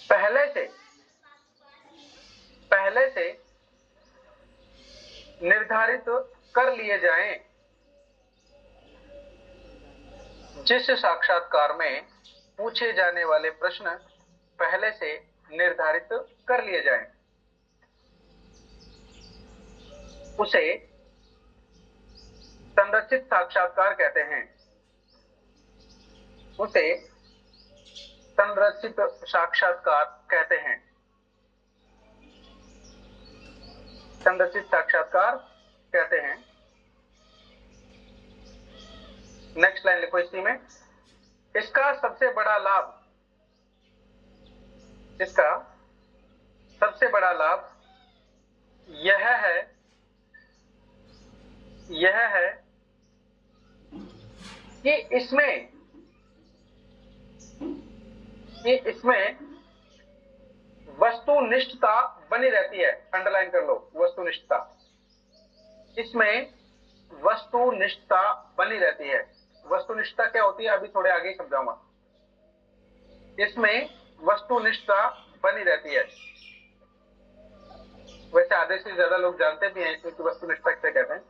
पहले से निर्धारित कर लिए जाएं, जिस साक्षात्कार में पूछे जाने वाले प्रश्न पहले से निर्धारित कर लिए जाएं, उसे संरचित साक्षात्कार कहते हैं। उसे संरचित साक्षात्कार कहते हैं। संरचित साक्षात्कार कहते हैं। नेक्स्ट लाइन लिखो इसी में, इसका सबसे बड़ा लाभ यह है कि इसमें वस्तुनिष्ठता बनी रहती है। अंडरलाइन कर लो, वस्तुनिष्ठता। इसमें वस्तुनिष्ठता बनी रहती है। वस्तुनिष्ठता क्या होती है अभी थोड़े आगे ही समझाऊंगा। इसमें वस्तुनिष्ठता बनी रहती है। वैसे आधे से ज्यादा लोग जानते भी हैं इसमें कि वस्तुनिष्ठता किसे कहते हैं।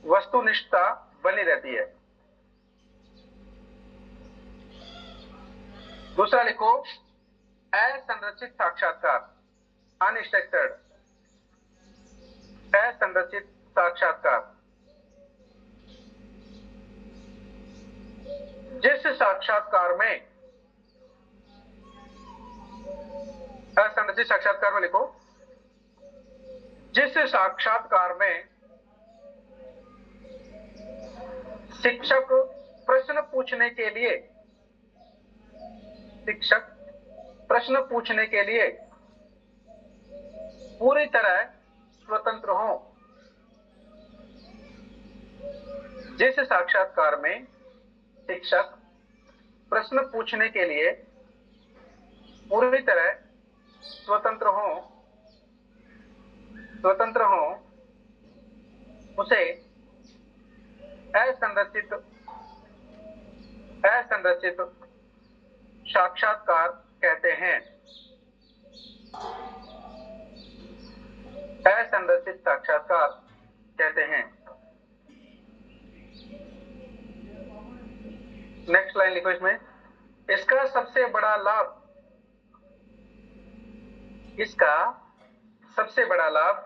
वस्तुनिष्ठता बनी रहती है। दूसरा लिखो, असंरचित साक्षात्कार, अनस्ट्रक्चर्ड। असंरचित साक्षात्कार, जिस साक्षात्कार में, असंरचित साक्षात्कार में लिखो, जिस साक्षात्कार में शिक्षक प्रश्न पूछने के लिए, शिक्षक प्रश्न पूछने के लिए पूरी तरह स्वतंत्र हो। जिस साक्षात्कार में शिक्षक प्रश्न पूछने के लिए पूरी तरह स्वतंत्र हो, उसे असंरचित साक्षात्कार कहते हैं। असंरचित साक्षात्कार कहते हैं। नेक्स्ट लाइन लिखो इसमें, इसका सबसे बड़ा लाभ, इसका सबसे बड़ा लाभ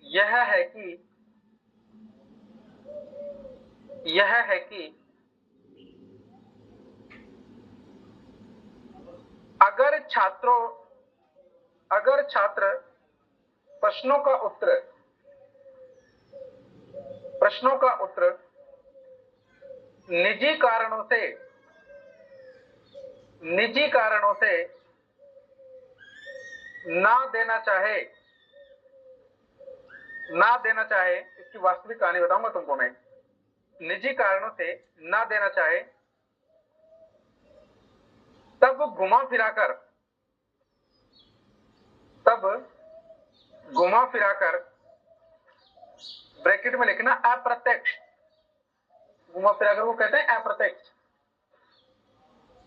यह है कि अगर छात्र प्रश्नों का उत्तर निजी कारणों से ना देना चाहे, इसकी वास्तविक कहानी बताऊंगा तुमको मैं। निजी कारणों से ना देना चाहे, तब घुमा फिराकर ब्रैकेट में लिखना अप्रत्यक्ष, घुमा फिराकर वो कहते हैं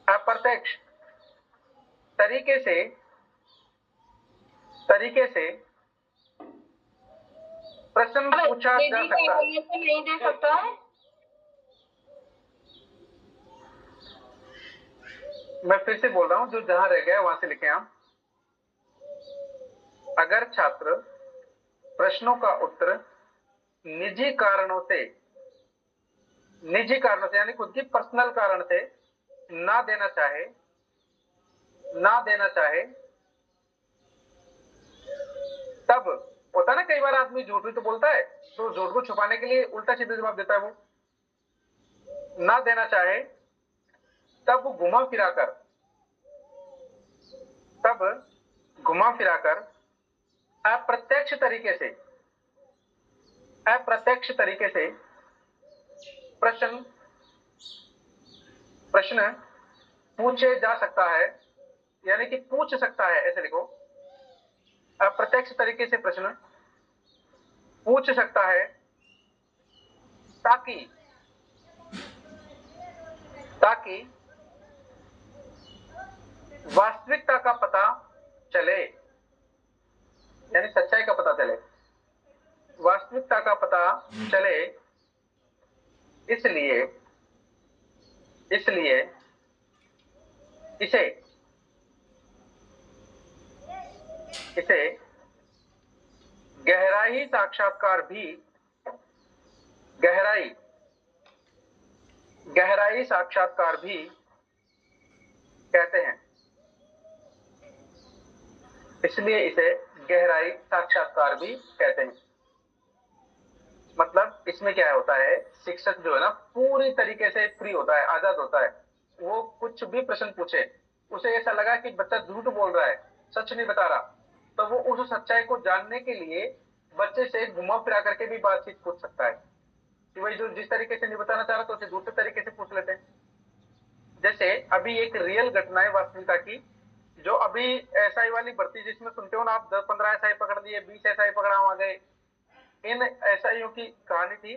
अप्रत्यक्ष तरीके से प्रश्न पूछा जा सकता है। नहीं दे सकता है। मैं फिर से बोल रहा हूं, जो जहां रह गया वहां से लिखें आप। अगर छात्र प्रश्नों का उत्तर निजी कारणों से यानी खुद की पर्सनल कारण से ना देना चाहे, तब होता ना, कई बार आदमी झूठ भी तो बोलता है, तो झूठ को छुपाने के लिए उल्टा सीधा जवाब देता है। वो ना देना चाहे, तब घुमा फिराकर अप्रत्यक्ष तरीके से प्रश्न पूछे जा सकता है, यानी कि पूछ सकता है, ऐसे लिखो। अप्रत्यक्ष तरीके से प्रश्न पूछ सकता है, ताकि वास्तविकता का पता चले, यानी सच्चाई का पता चले, वास्तविकता का पता चले। इसलिए इसे गहराई साक्षात्कार भी कहते हैं। इसलिए इसे गहराई साक्षात्कार भी कहते हैं। मतलब इसमें क्या होता है, शिक्षक जो है ना पूरी तरीके से फ्री होता है, आजाद होता है। वो कुछ भी प्रश्न पूछे, उसे ऐसा लगा कि बच्चा झूठ बोल रहा है, सच नहीं बता रहा, तो वो उस सच्चाई को जानने के लिए बच्चे से घुमा फिरा करके भी बातचीत पूछ सकता है कि भाई जो जिस तरीके से नहीं बताना चाह रहा तो उसे दूसरे तरीके से पूछ लेते हैं। जैसे अभी एक रियल घटना है वास्तविकता की, जो अभी एसआई वाली भर्ती जिसमें सुनते हो ना आप, 10-15 एसआई पकड़ लिए, 20 एसआई पकड़ा वहां गए, इन एसआईओ की कहानी थी।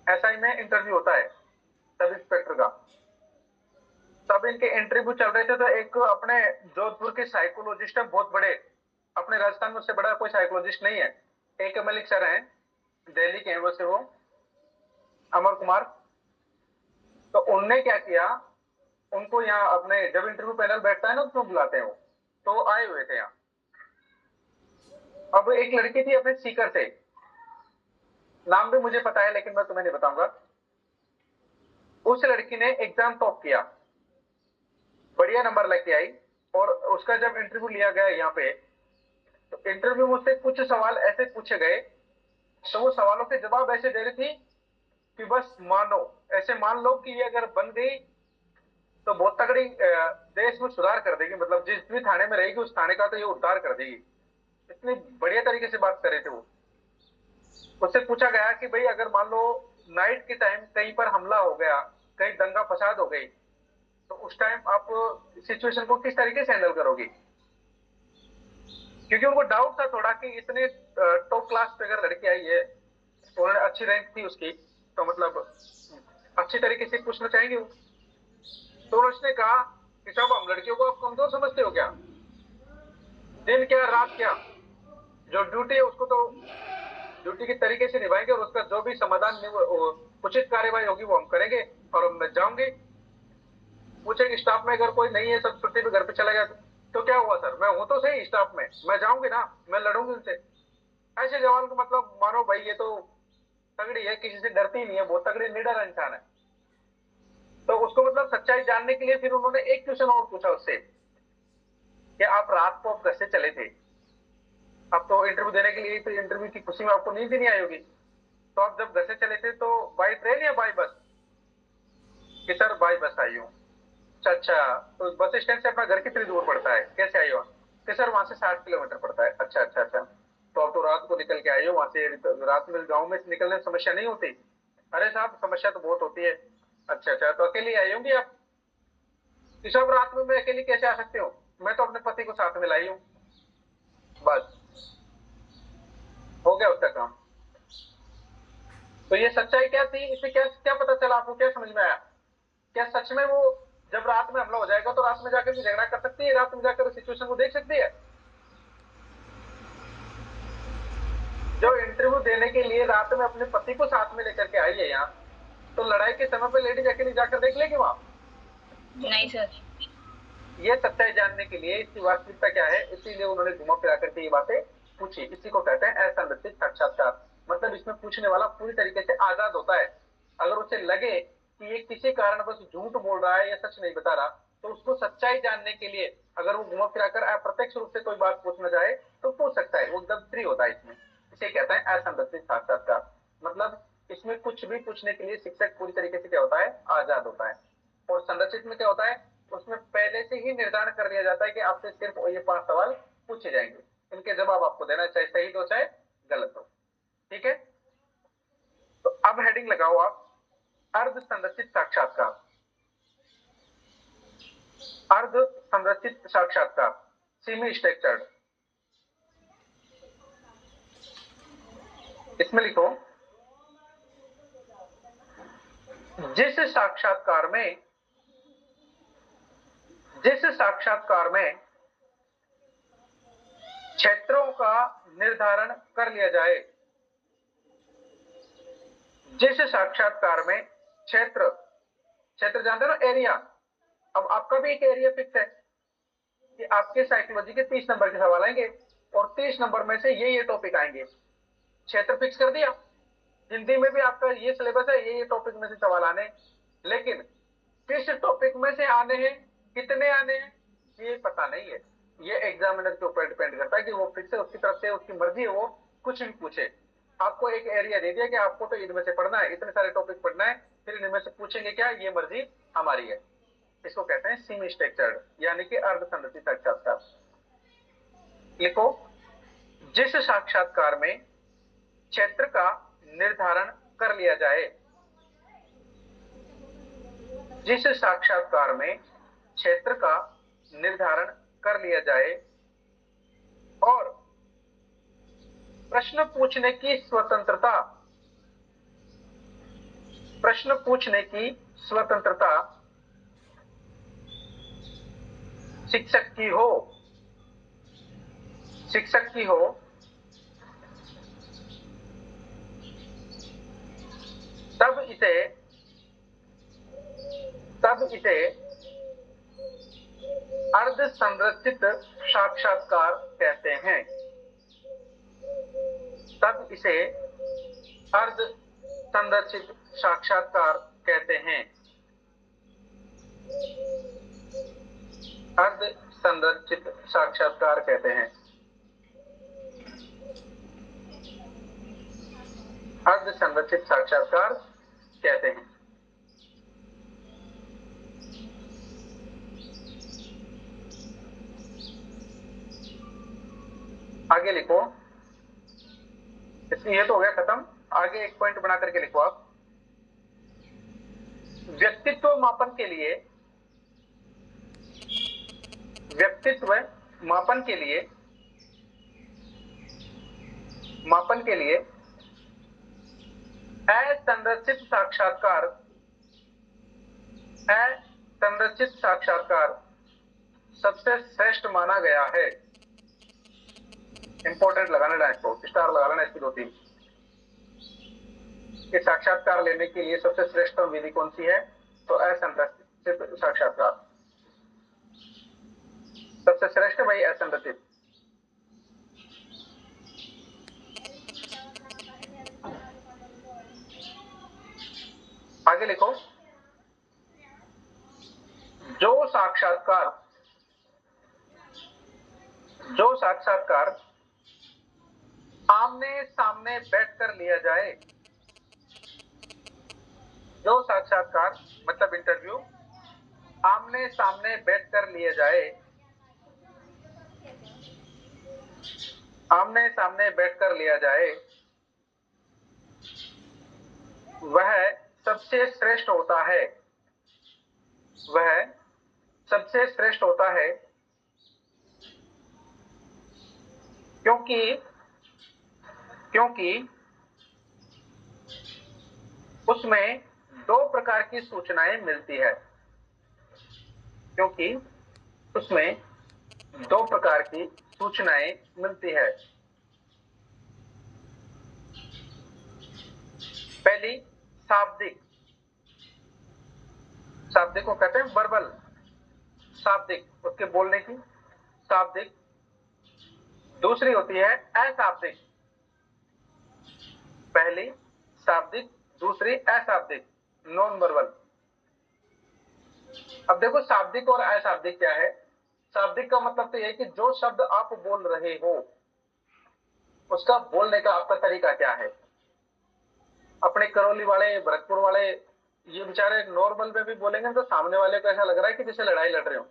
एसआई में इंटरव्यू होता है सब इंस्पेक्टर का। तब इनके इंटरव्यू चल रहे थे तो एक अपने जोधपुर के साइकोलॉजिस्ट है, बहुत बड़े, अपने राजस्थान में उससे बड़ा कोई साइकोलॉजिस्ट नहीं है। एक मलिक सर हैं, दिल्ली के हैं वो से, वो अमर कुमार। तो उनने क्या किया, उनको यहाँ अपने जब इंटरव्यू पैनल बैठता है ना उसमें बुलाते हैं वो, तो आए हुए थे यहाँ। अब एक लड़की थी अपने सीकर से, नाम भी मुझे पता है लेकिन मैं तुम्हें नहीं बताऊंगा। उस लड़की ने एग्जाम टॉप किया, बढ़िया नंबर लेके आई, और उसका जब इंटरव्यू लिया गया यहाँ पे, तो इंटरव्यू में उससे कुछ सवाल ऐसे पूछे गए, तो वो सवालों के जवाब ऐसे दे रही थी कि बस मानो, ऐसे मान लो कि ये अगर बन गई तो बहुत तगड़ी देश में सुधार कर देगी, मतलब जिस भी थाने में रहेगी उस थाने का तो ये उद्धार कर देगी। इतनी बढ़िया तरीके से बात कर रहे थे वो। उससे पूछा गया कि भाई अगर मान लो नाइट के टाइम कहीं पर हमला हो गया, कहीं दंगा फसाद हो गई, तो उस टाइम आप सिचुएशन को किस तरीके से हैंडल करोगी? क्योंकि उनको डाउट था थोड़ा कि इतने टॉप क्लास पे अगर लड़की आई है, उन्होंने अच्छी रैंक थी उसकी, तो मतलब अच्छी तरीके से पूछना चाहेंगे वो। तो उसने कहा कि साहब हम लड़कियों को आप कमजोर समझते हो क्या? दिन क्या रात क्या, जो ड्यूटी है उसको तो ड्यूटी के तरीके से निभाएंगे, और उसका जो भी समाधान उचित कार्यवाही होगी वो हम करेंगे। और मैं जाऊंगी, पूछेंगे स्टाफ में अगर कोई नहीं है, सब छुट्टी पे घर पे चला गया, तो क्या हुआ सर, मैं हूं तो सही स्टाफ में, मैं जाऊंगी ना, मैं लड़ूंगी उनसे। ऐसे जवान को मतलब मानो भाई ये तो तगड़ी है, किसी से डरती नहीं है, बहुत तगड़ी निडर इंसान है। तो उसको मतलब सच्चाई जानने के लिए फिर उन्होंने एक क्वेश्चन और पूछा उससे कि आप रात को आप घर से चले थे, अब तो इंटरव्यू देने के लिए, तो इंटरव्यू की खुशी में आपको नींद भी नहीं आई होगी, तो आप जब घर से चले थे तो बाई ट्रेन या बाई बस? कि सर बाई बस आई हूँ। अच्छा, तो बस स्टैंड से अपना घर कितनी दूर पड़ता है, कैसे आई हो? कि सर वहां से 60 किलोमीटर पड़ता है। अच्छा अच्छा अच्छा, तो आप तो रात को निकल के आई हो वहां से, रात में गाँव में निकलने में समस्या नहीं होती? अरे साहब समस्या तो बहुत होती है। अच्छा अच्छा, तो अकेली आई होंगी आप? कि साहब रात में मैं अकेली कैसे आ सकती हूँ, मैं तो अपने पति को साथ में लाई हूँ। बस हो गया उसका काम। तो ये सच्चाई क्या थी, इसे क्या क्या पता चला आपको, क्या समझ में आया? क्या सच में वो जब रात में हमला हो जाएगा तो रात में जाकर भी झगड़ा कर सकती है, रात में जाकर सिचुएशन को देख सकती है? जो इंटरव्यू देने के लिए रात में अपने पति को साथ में लेकर के आई है यहाँ, तो लड़ाई के समय पे लेडीज अकेली जाकर देख लेगी वहां? नहीं सर। ये सच्चाई जानने के लिए इसकी वास्तविकता क्या है, इसीलिए उन्होंने घुमा फिरा करके ये बातें पूछी। इसी को कहते हैं असंरचित साक्षात्कार। मतलब इसमें पूछने वाला पूरी तरीके से आजाद होता है। अगर उसे लगे कि ये किसी कारण बस झूठ बोल रहा है या सच नहीं बता रहा, तो उसको सच्चाई जानने के लिए अगर वो घुमा फिरा कर अप्रत्यक्ष रूप से कोई बात पूछना चाहे तो पूछ सकता है, वो एकदम फ्री होता है इसमें। इसे कहते हैं असंरचित साक्षात्कार। मतलब इसमें कुछ भी पूछने के लिए शिक्षक पूरी तरीके से क्या होता है, आजाद होता है। और संरचित में क्या होता है, उसमें पहले से ही निर्धारण कर लिया जाता है कि आपसे सिर्फ ये 5 सवाल पूछे जाएंगे, इनके जवाब आपको देना, चाहे सही हो चाहे गलत हो। ठीक है, तो अब हेडिंग लगाओ आप, अर्ध संरचित साक्षात्कार। अर्ध संरचित साक्षात्कार, सेमी स्ट्रक्चर्ड। इसमें लिखो, जिस साक्षात्कार में क्षेत्रों का निर्धारण कर लिया जाए, जिस साक्षात्कार में क्षेत्र जानते हो ना, एरिया। अब आपका भी एक एरिया फिक्स है कि आपके साइकोलॉजी के 30 नंबर के सवाल आएंगे और 30 नंबर में से ये टॉपिक आएंगे। क्षेत्र फिक्स कर दिया। हिंदी में भी आपका ये सिलेबस है, ये टॉपिक में से सवाल आने, लेकिन किस टॉपिक में से आने हैं, कितने आने हैं, ये पता नहीं है। ये एग्जामिनर के ऊपर डिपेंड करता है कि वो फिक्स है, उसकी तरफ से उसकी मर्जी है, वो कुछ भी पूछे। आपको एक एरिया दे दिया कि आपको तो इनमें से पढ़ना है, इतने सारे टॉपिक पढ़ना है, फिर इनमें से पूछेंगे क्या, ये मर्जी हमारी है। इसको कहते हैं सेमी स्ट्रक्चर्ड, यानी कि अर्ध संरचित साक्षात्कार। लिखो, जिस साक्षात्कार में क्षेत्र का निर्धारण कर लिया जाए, जिस साक्षात्कार में क्षेत्र का निर्धारण कर लिया जाए और प्रश्न पूछने की स्वतंत्रता, प्रश्न पूछने की स्वतंत्रता शिक्षक की हो, शिक्षक की हो, तब इसे अर्ध संरचित साक्षात्कार कहते हैं, तब इसे अर्ध संरचित साक्षात्कार कहते हैं, अर्ध संरचित साक्षात्कार कहते हैं, अर्ध संरचित साक्षात्कार कहते हैं। आगे लिखो, इसलिए ये तो हो गया खत्म। आगे एक पॉइंट बना करके लिखो आप। व्यक्तित्व मापन के लिए, व्यक्तित्व मापन के लिए, मापन के लिए असंरचित साक्षात्कार, असंरचित साक्षात्कार सबसे श्रेष्ठ माना गया है। इंपॉर्टेंट लगाना है, इसको स्टार लगा लेना इसकी 2-3। कि साक्षात्कार लेने के लिए सबसे श्रेष्ठ विधि कौन सी है? तो असंरचित साक्षात्कार सबसे श्रेष्ठ भाई, असंरचित। आगे लिखो, जो साक्षात्कार आमने सामने बैठकर लिया जाए, जो साक्षात्कार मतलब इंटरव्यू आमने सामने बैठकर लिया जाए, आमने सामने बैठकर लिया जाए, वह सबसे श्रेष्ठ होता है, वह सबसे श्रेष्ठ होता है, क्योंकि उसमें 2 प्रकार की सूचनाएं मिलती है, क्योंकि उसमें 2 प्रकार की सूचनाएं मिलती है। पहली शाब्दिक, शाब्दिक को कहते हैं वर्बल, शाब्दिक उसके बोलने की शाब्दिक। दूसरी होती है अशाब्दिक, पहली शाब्दिक, दूसरी अशाब्दिक, नॉन वर्बल। अब देखो शाब्दिक और अशाब्दिक क्या है। शाब्दिक का मतलब तो यह है कि जो शब्द आप बोल रहे हो उसका बोलने का आपका तरीका क्या है। अपने करौली वाले, भरतपुर वाले ये बेचारे नॉर्मल में भी बोलेंगे तो सामने वाले को ऐसा लग रहा है कि जैसे लड़ाई लड़ रहे हो।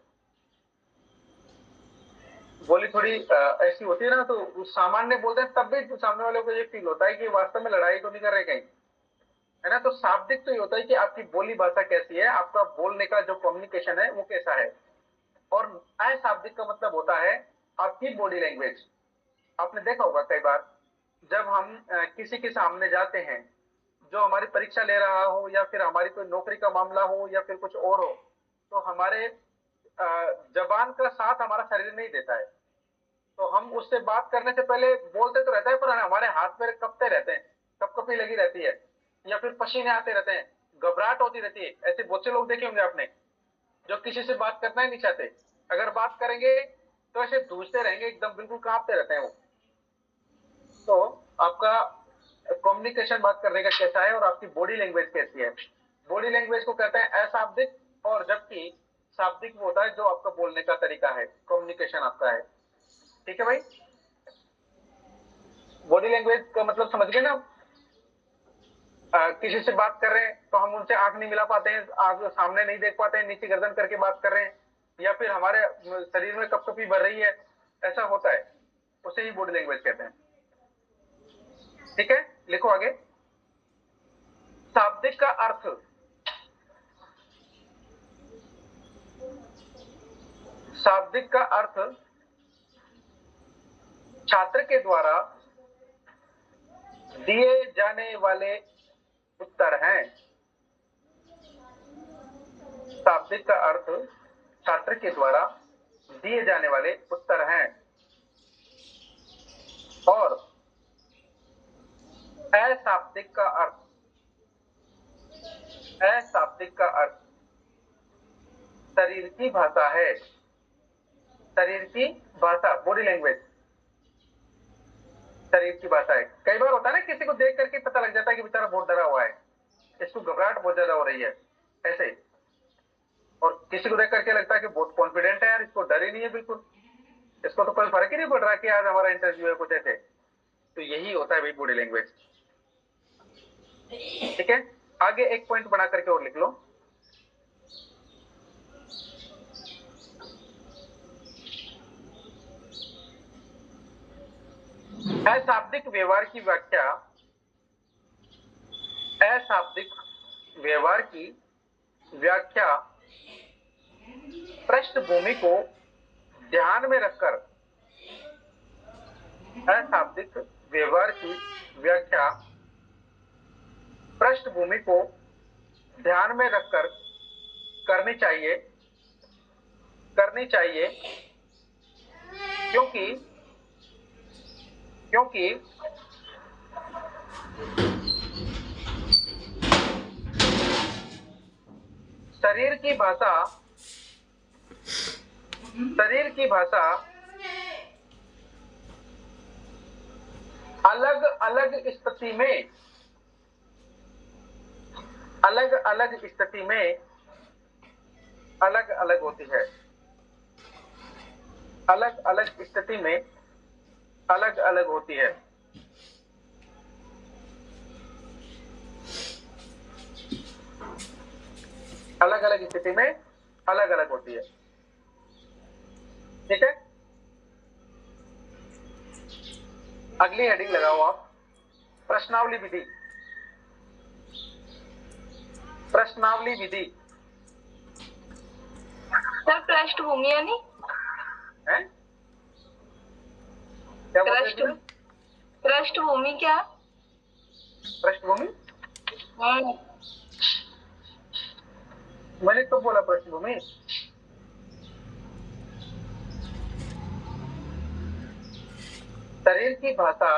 बोली थोड़ी ऐसी होती है ना, तो सामान्य बोलते हैं तब भी सामने वाले को ये फील होता है कि वास्तव में लड़ाई तो नहीं कर रहे कहीं, है ना। तो शाब्दिक तो ये होता है कि आपकी बोली भाषा कैसी है, आपका बोलने का जो कम्युनिकेशन है वो कैसा है। और अशाब्दिक का मतलब होता है आपकी बॉडी लैंग्वेज। आपने देखा होगा कई बार जब हम किसी के सामने जाते हैं, जो हमारी परीक्षा ले रहा हो या फिर हमारी कोई नौकरी का मामला हो या फिर कुछ और हो, तो हमारे जबान का साथ हमारा शरीर नहीं देता है। तो हम उससे बात करने से पहले बोलते तो रहते हैं, पर हमारे हाथ पैर कपते रहते हैं, कपकपी लगी रहती है, या फिर पसीने आते रहते हैं, घबराहट होती रहती है। ऐसे बहुत से लोग देखे होंगे आपने जो किसी से बात करना ही नहीं चाहते, अगर बात करेंगे तो ऐसे धूसते रहेंगे, एकदम बिल्कुल कांपते रहते हैं वो। तो आपका कम्युनिकेशन बात करने का कैसा है और आपकी बॉडी लैंग्वेज कैसी है। बॉडी लैंग्वेज को कहते हैं अशाब्दिक, और जबकि शाब्दिक वो होता है जो आपका बोलने का तरीका है, कम्युनिकेशन आपका है। ठीक है भाई, बॉडी लैंग्वेज का मतलब समझ गए ना। किसी से बात कर रहे हैं तो हम उनसे आंख नहीं मिला पाते हैं, आंख सामने नहीं देख पाते हैं, नीचे गर्दन करके बात कर रहे हैं, या फिर हमारे शरीर में कपकपी भर रही है, ऐसा होता है, उसे ही बॉडी लैंग्वेज कहते हैं। ठीक है, लिखो आगे। शाब्दिक का अर्थ, शाब्दिक का अर्थ छात्र के द्वारा दिए जाने वाले उत्तर हैं। शाब्दिक का अर्थ छात्र के द्वारा दिए जाने वाले उत्तर हैं। और अशाब्दिक का अर्थ, अशाब्दिक का अर्थ शरीर की भाषा है। शरीर की भाषा, बॉडी लैंग्वेज शरीर की भाषा है। कई बार होता है ना, किसी को देख करके पता लग जाता है कि बेचारा बहुत डरा हुआ है, इसको घबराहट बहुत ज्यादा हो रही है ऐसे, और किसी को देख करके लगता है कि बहुत कॉन्फिडेंट है यार, इसको डर ही नहीं है बिल्कुल, इसको तो कोई फर्क ही नहीं पड़ रहा कि आज हमारा इंटरव्यू है कुछ ऐसे। तो यही होता है भाई बॉडी लैंग्वेज। ठीक है, आगे एक पॉइंट बना करके और लिख लो। अशाब्दिक व्यवहार की व्याख्या, अशाब्दिक व्यवहार की व्याख्या पृष्ठभूमि को ध्यान में रखकर, अशाब्दिक व्यवहार की व्याख्या पृष्ठभूमि को ध्यान में रखकर करनी चाहिए, करनी चाहिए, क्योंकि शरीर की भाषा, शरीर की भाषा अलग अलग स्थिति में, अलग अलग स्थिति में अलग अलग होती है। अलग अलग स्थिति में अलग अलग होती है। अलग अलग स्थिति में अलग अलग होती है। ठीक है, अगली हेडिंग लगाओ आप, प्रश्नावली विधि। प्रश्नावली विधि सर पृष्ठभूमि यानी है क्या बोलते हैं? पृष्ठभूमि क्या? पृष्ठभूमि मैंने तो बोला पृष्ठभूमि। शरीर की भाषा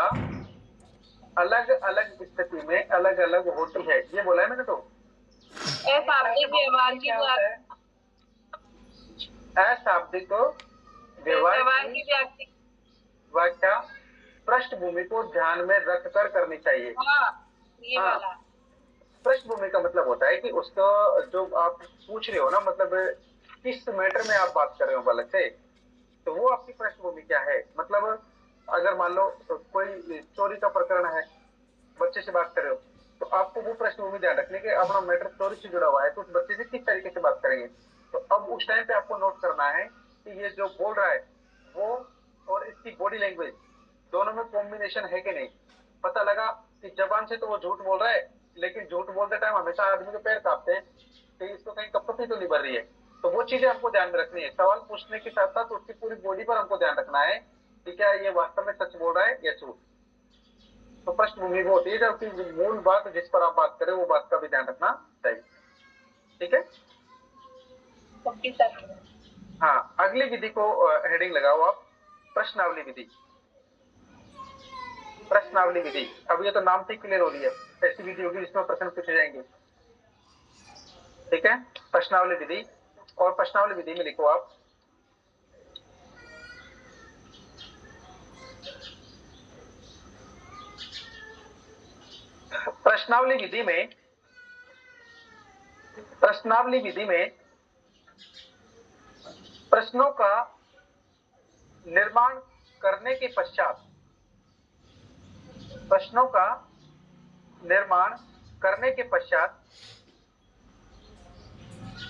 अलग अलग स्थिति में अलग अलग होती है, ये बोला है मैंने तो। अशाब्दिक व्यवहार की अशाब्दिक व्यवहार की व्याख्या पृष्ठभूमि को ध्यान में रखकर करनी चाहिए। ये वाला पृष्ठभूमि का मतलब होता है कि उसका जो आप पूछ रहे हो ना, मतलब किस मैटर में आप बात कर रहे हो बालक से, तो वो आपकी पृष्ठभूमि क्या है। मतलब अगर मान लो कोई चोरी का प्रकरण है, बच्चे से बात कर रहे हो, तो आपको वो पृष्ठभूमि ध्यान रखने के अपना मैटर चोरी से जुड़ा हुआ है, तो उस बच्चे से किस तरीके से बात करेंगे। तो अब उस टाइम पे आपको नोट करना है कि ये जो बोल रहा है वो और इसकी बॉडी लैंग्वेज दोनों में कॉम्बिनेशन है कि नहीं। पता लगा कि जबान से तो वो झूठ बोल रहा है, लेकिन झूठ बोलते टाइम हमेशा आदमी के पैर कांपते हैं कि इसको कहीं कपकपी तो नहीं भर रही है। तो वो चीजें हमको ध्यान में रखनी है। सवाल पूछने के साथ साथ उसकी पूरी बॉडी पर हमको ध्यान रखना है कि क्या ये वास्तव में सच बोल रहा है या झूठ। तो पृष्ठभूमि वो होती है जबकि मूल बात जिस पर आप बात करें वो बात का भी ध्यान रखना चाहिए। ठीक है, हाँ, अगली विधि को हेडिंग लगाओ आप, प्रश्नावली विधि। प्रश्नावली विधि, अब ये तो नाम से क्लियर हो रही है, ऐसी विधि होगी जिसमें प्रश्न पूछे जाएंगे। ठीक है, प्रश्नावली विधि। और प्रश्नावली विधि में लिखो आप, प्रश्नावली विधि में, प्रश्नावली विधि में प्रश्नों का निर्माण करने के पश्चात, प्रश्नों का निर्माण करने के पश्चात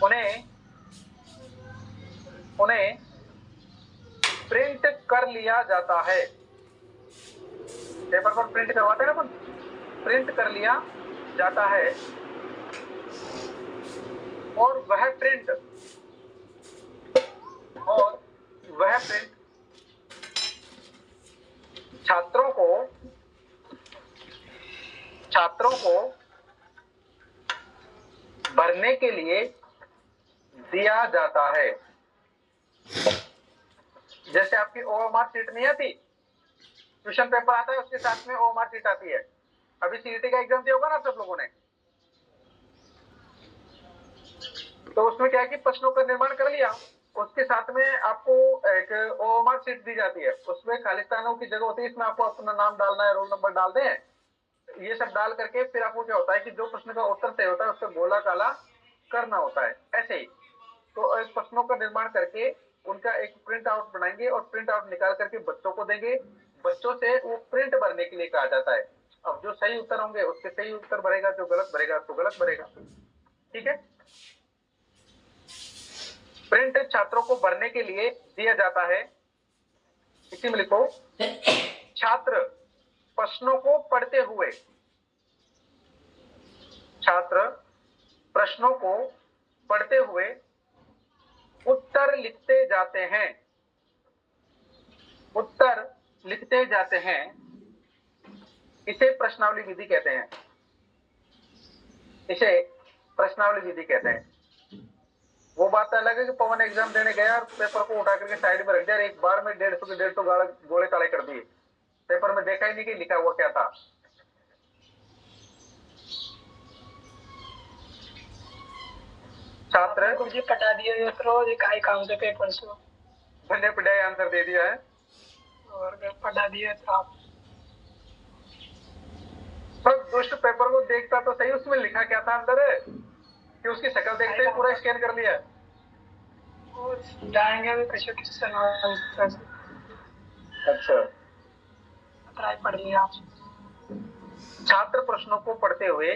उन्हें प्रिंट कर लिया जाता है। पेपर पर प्रिंट करवाते हैं ना, प्रिंट कर लिया जाता है और वह प्रिंट छात्रों को छात्रों को भरने के लिए दिया जाता है। जैसे आपकी ओएमआर शीट नहीं आती, क्वेश्चन पेपर आता है उसके साथ में ओएमआर शीट आती है। अभी सीईटी का एग्जाम दिया होगा ना सब लोगों ने, तो उसमें क्या है कि प्रश्नों का निर्माण कर लिया, उसके साथ में आपको एक ओएमआर शीट दी जाती है, उसमें खालिस्तानों की जगह होती है, इसमें आपको अपना नाम डालना है, रोल नंबर डाल दें, ये सब डाल करके फिर आपको क्या होता है कि जो प्रश्न का उत्तर तय होता है उसका गोला काला करना होता है। ऐसे ही तो एक प्रश्नों का निर्माण करके उनका एक प्रिंट आउट बनाएंगे और प्रिंट आउट निकाल करके बच्चों को देंगे, बच्चों से वो प्रिंट भरने के लिए कहा जाता है। अब जो सही उत्तर होंगे उसके सही उत्तर भरेगा, जो गलत भरेगा तो गलत भरेगा। ठीक है, प्रिंट छात्रों को भरने के लिए दिया जाता है। इसी में लिखो, छात्र प्रश्नों को पढ़ते हुए, छात्र प्रश्नों को पढ़ते हुए उत्तर लिखते जाते हैं, उत्तर लिखते जाते हैं, इसे प्रश्नावली विधि कहते हैं, इसे प्रश्नावली विधि कहते हैं। वो बात अलग है कि पवन एग्जाम देने गया और पेपर को उठा करके साइड में रख दिया, एक बार में 150 के 150 गोले काले कर दिए, पेपर में देखा ही नहीं कि लिखा हुआ क्या था। छात्र मुझे पटा दिया रोज एक आई काम से पेपर से बने पढ़ाई आंसर दे दिया है और पटा दिया था। सब दुष्ट पेपर को देखता तो सही, उसमें लिखा क्या था अंदर है कि उसकी शक्ल देखते ही पूरा स्कैन कर लिया। और जाएंगे भी कैसे किससे अच्छा, ट्राई पढ़ लिया। छात्र प्रश्नों को पढ़ते हुए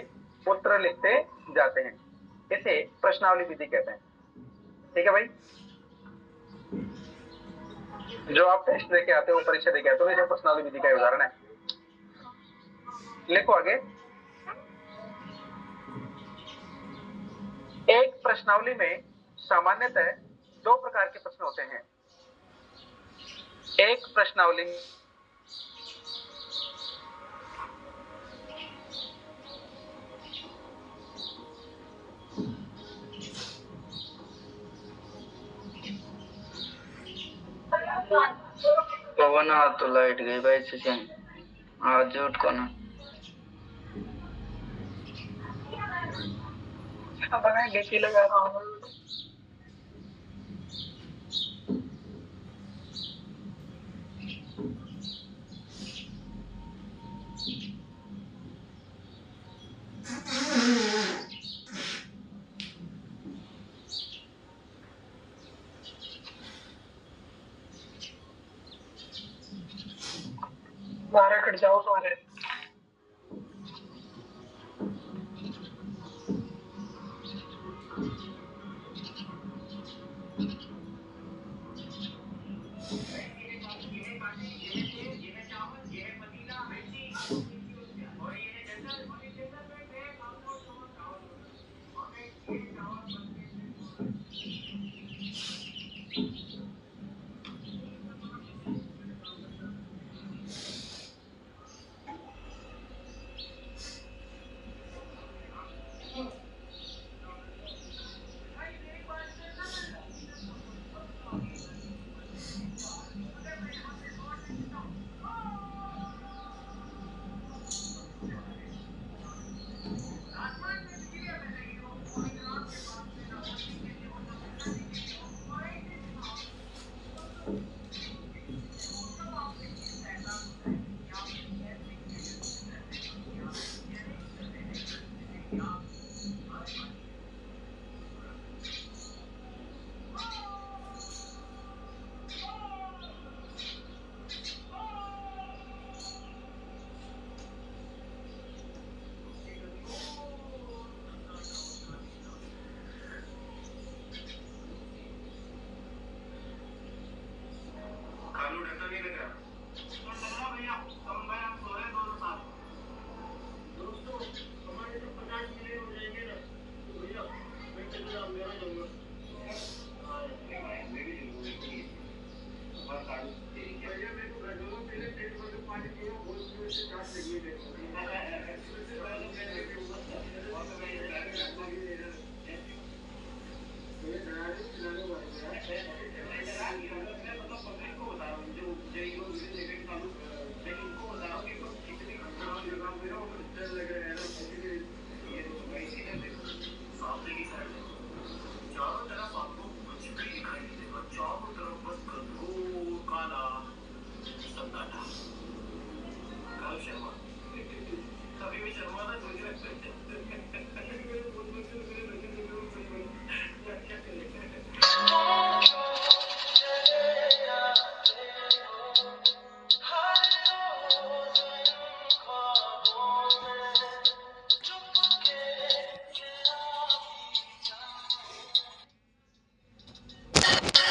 उत्तर लिखते जाते हैं, इसे प्रश्नावली विधि कहते हैं। ठीक है भाई, जो आप टेस्ट देके आते हो, परीक्षा देके आते हो, ये प्रश्नावली विधि का उदाहरण है। लिखो आगे, एक प्रश्नावली में सामान्यतः 2 प्रकार के प्रश्न होते हैं। एक प्रश्नावली पवन तो लाइट गई भाई से आज झूठ को ना डीपी लगा रहा हूँ। बाहर कट जाओ तुम्हारे। है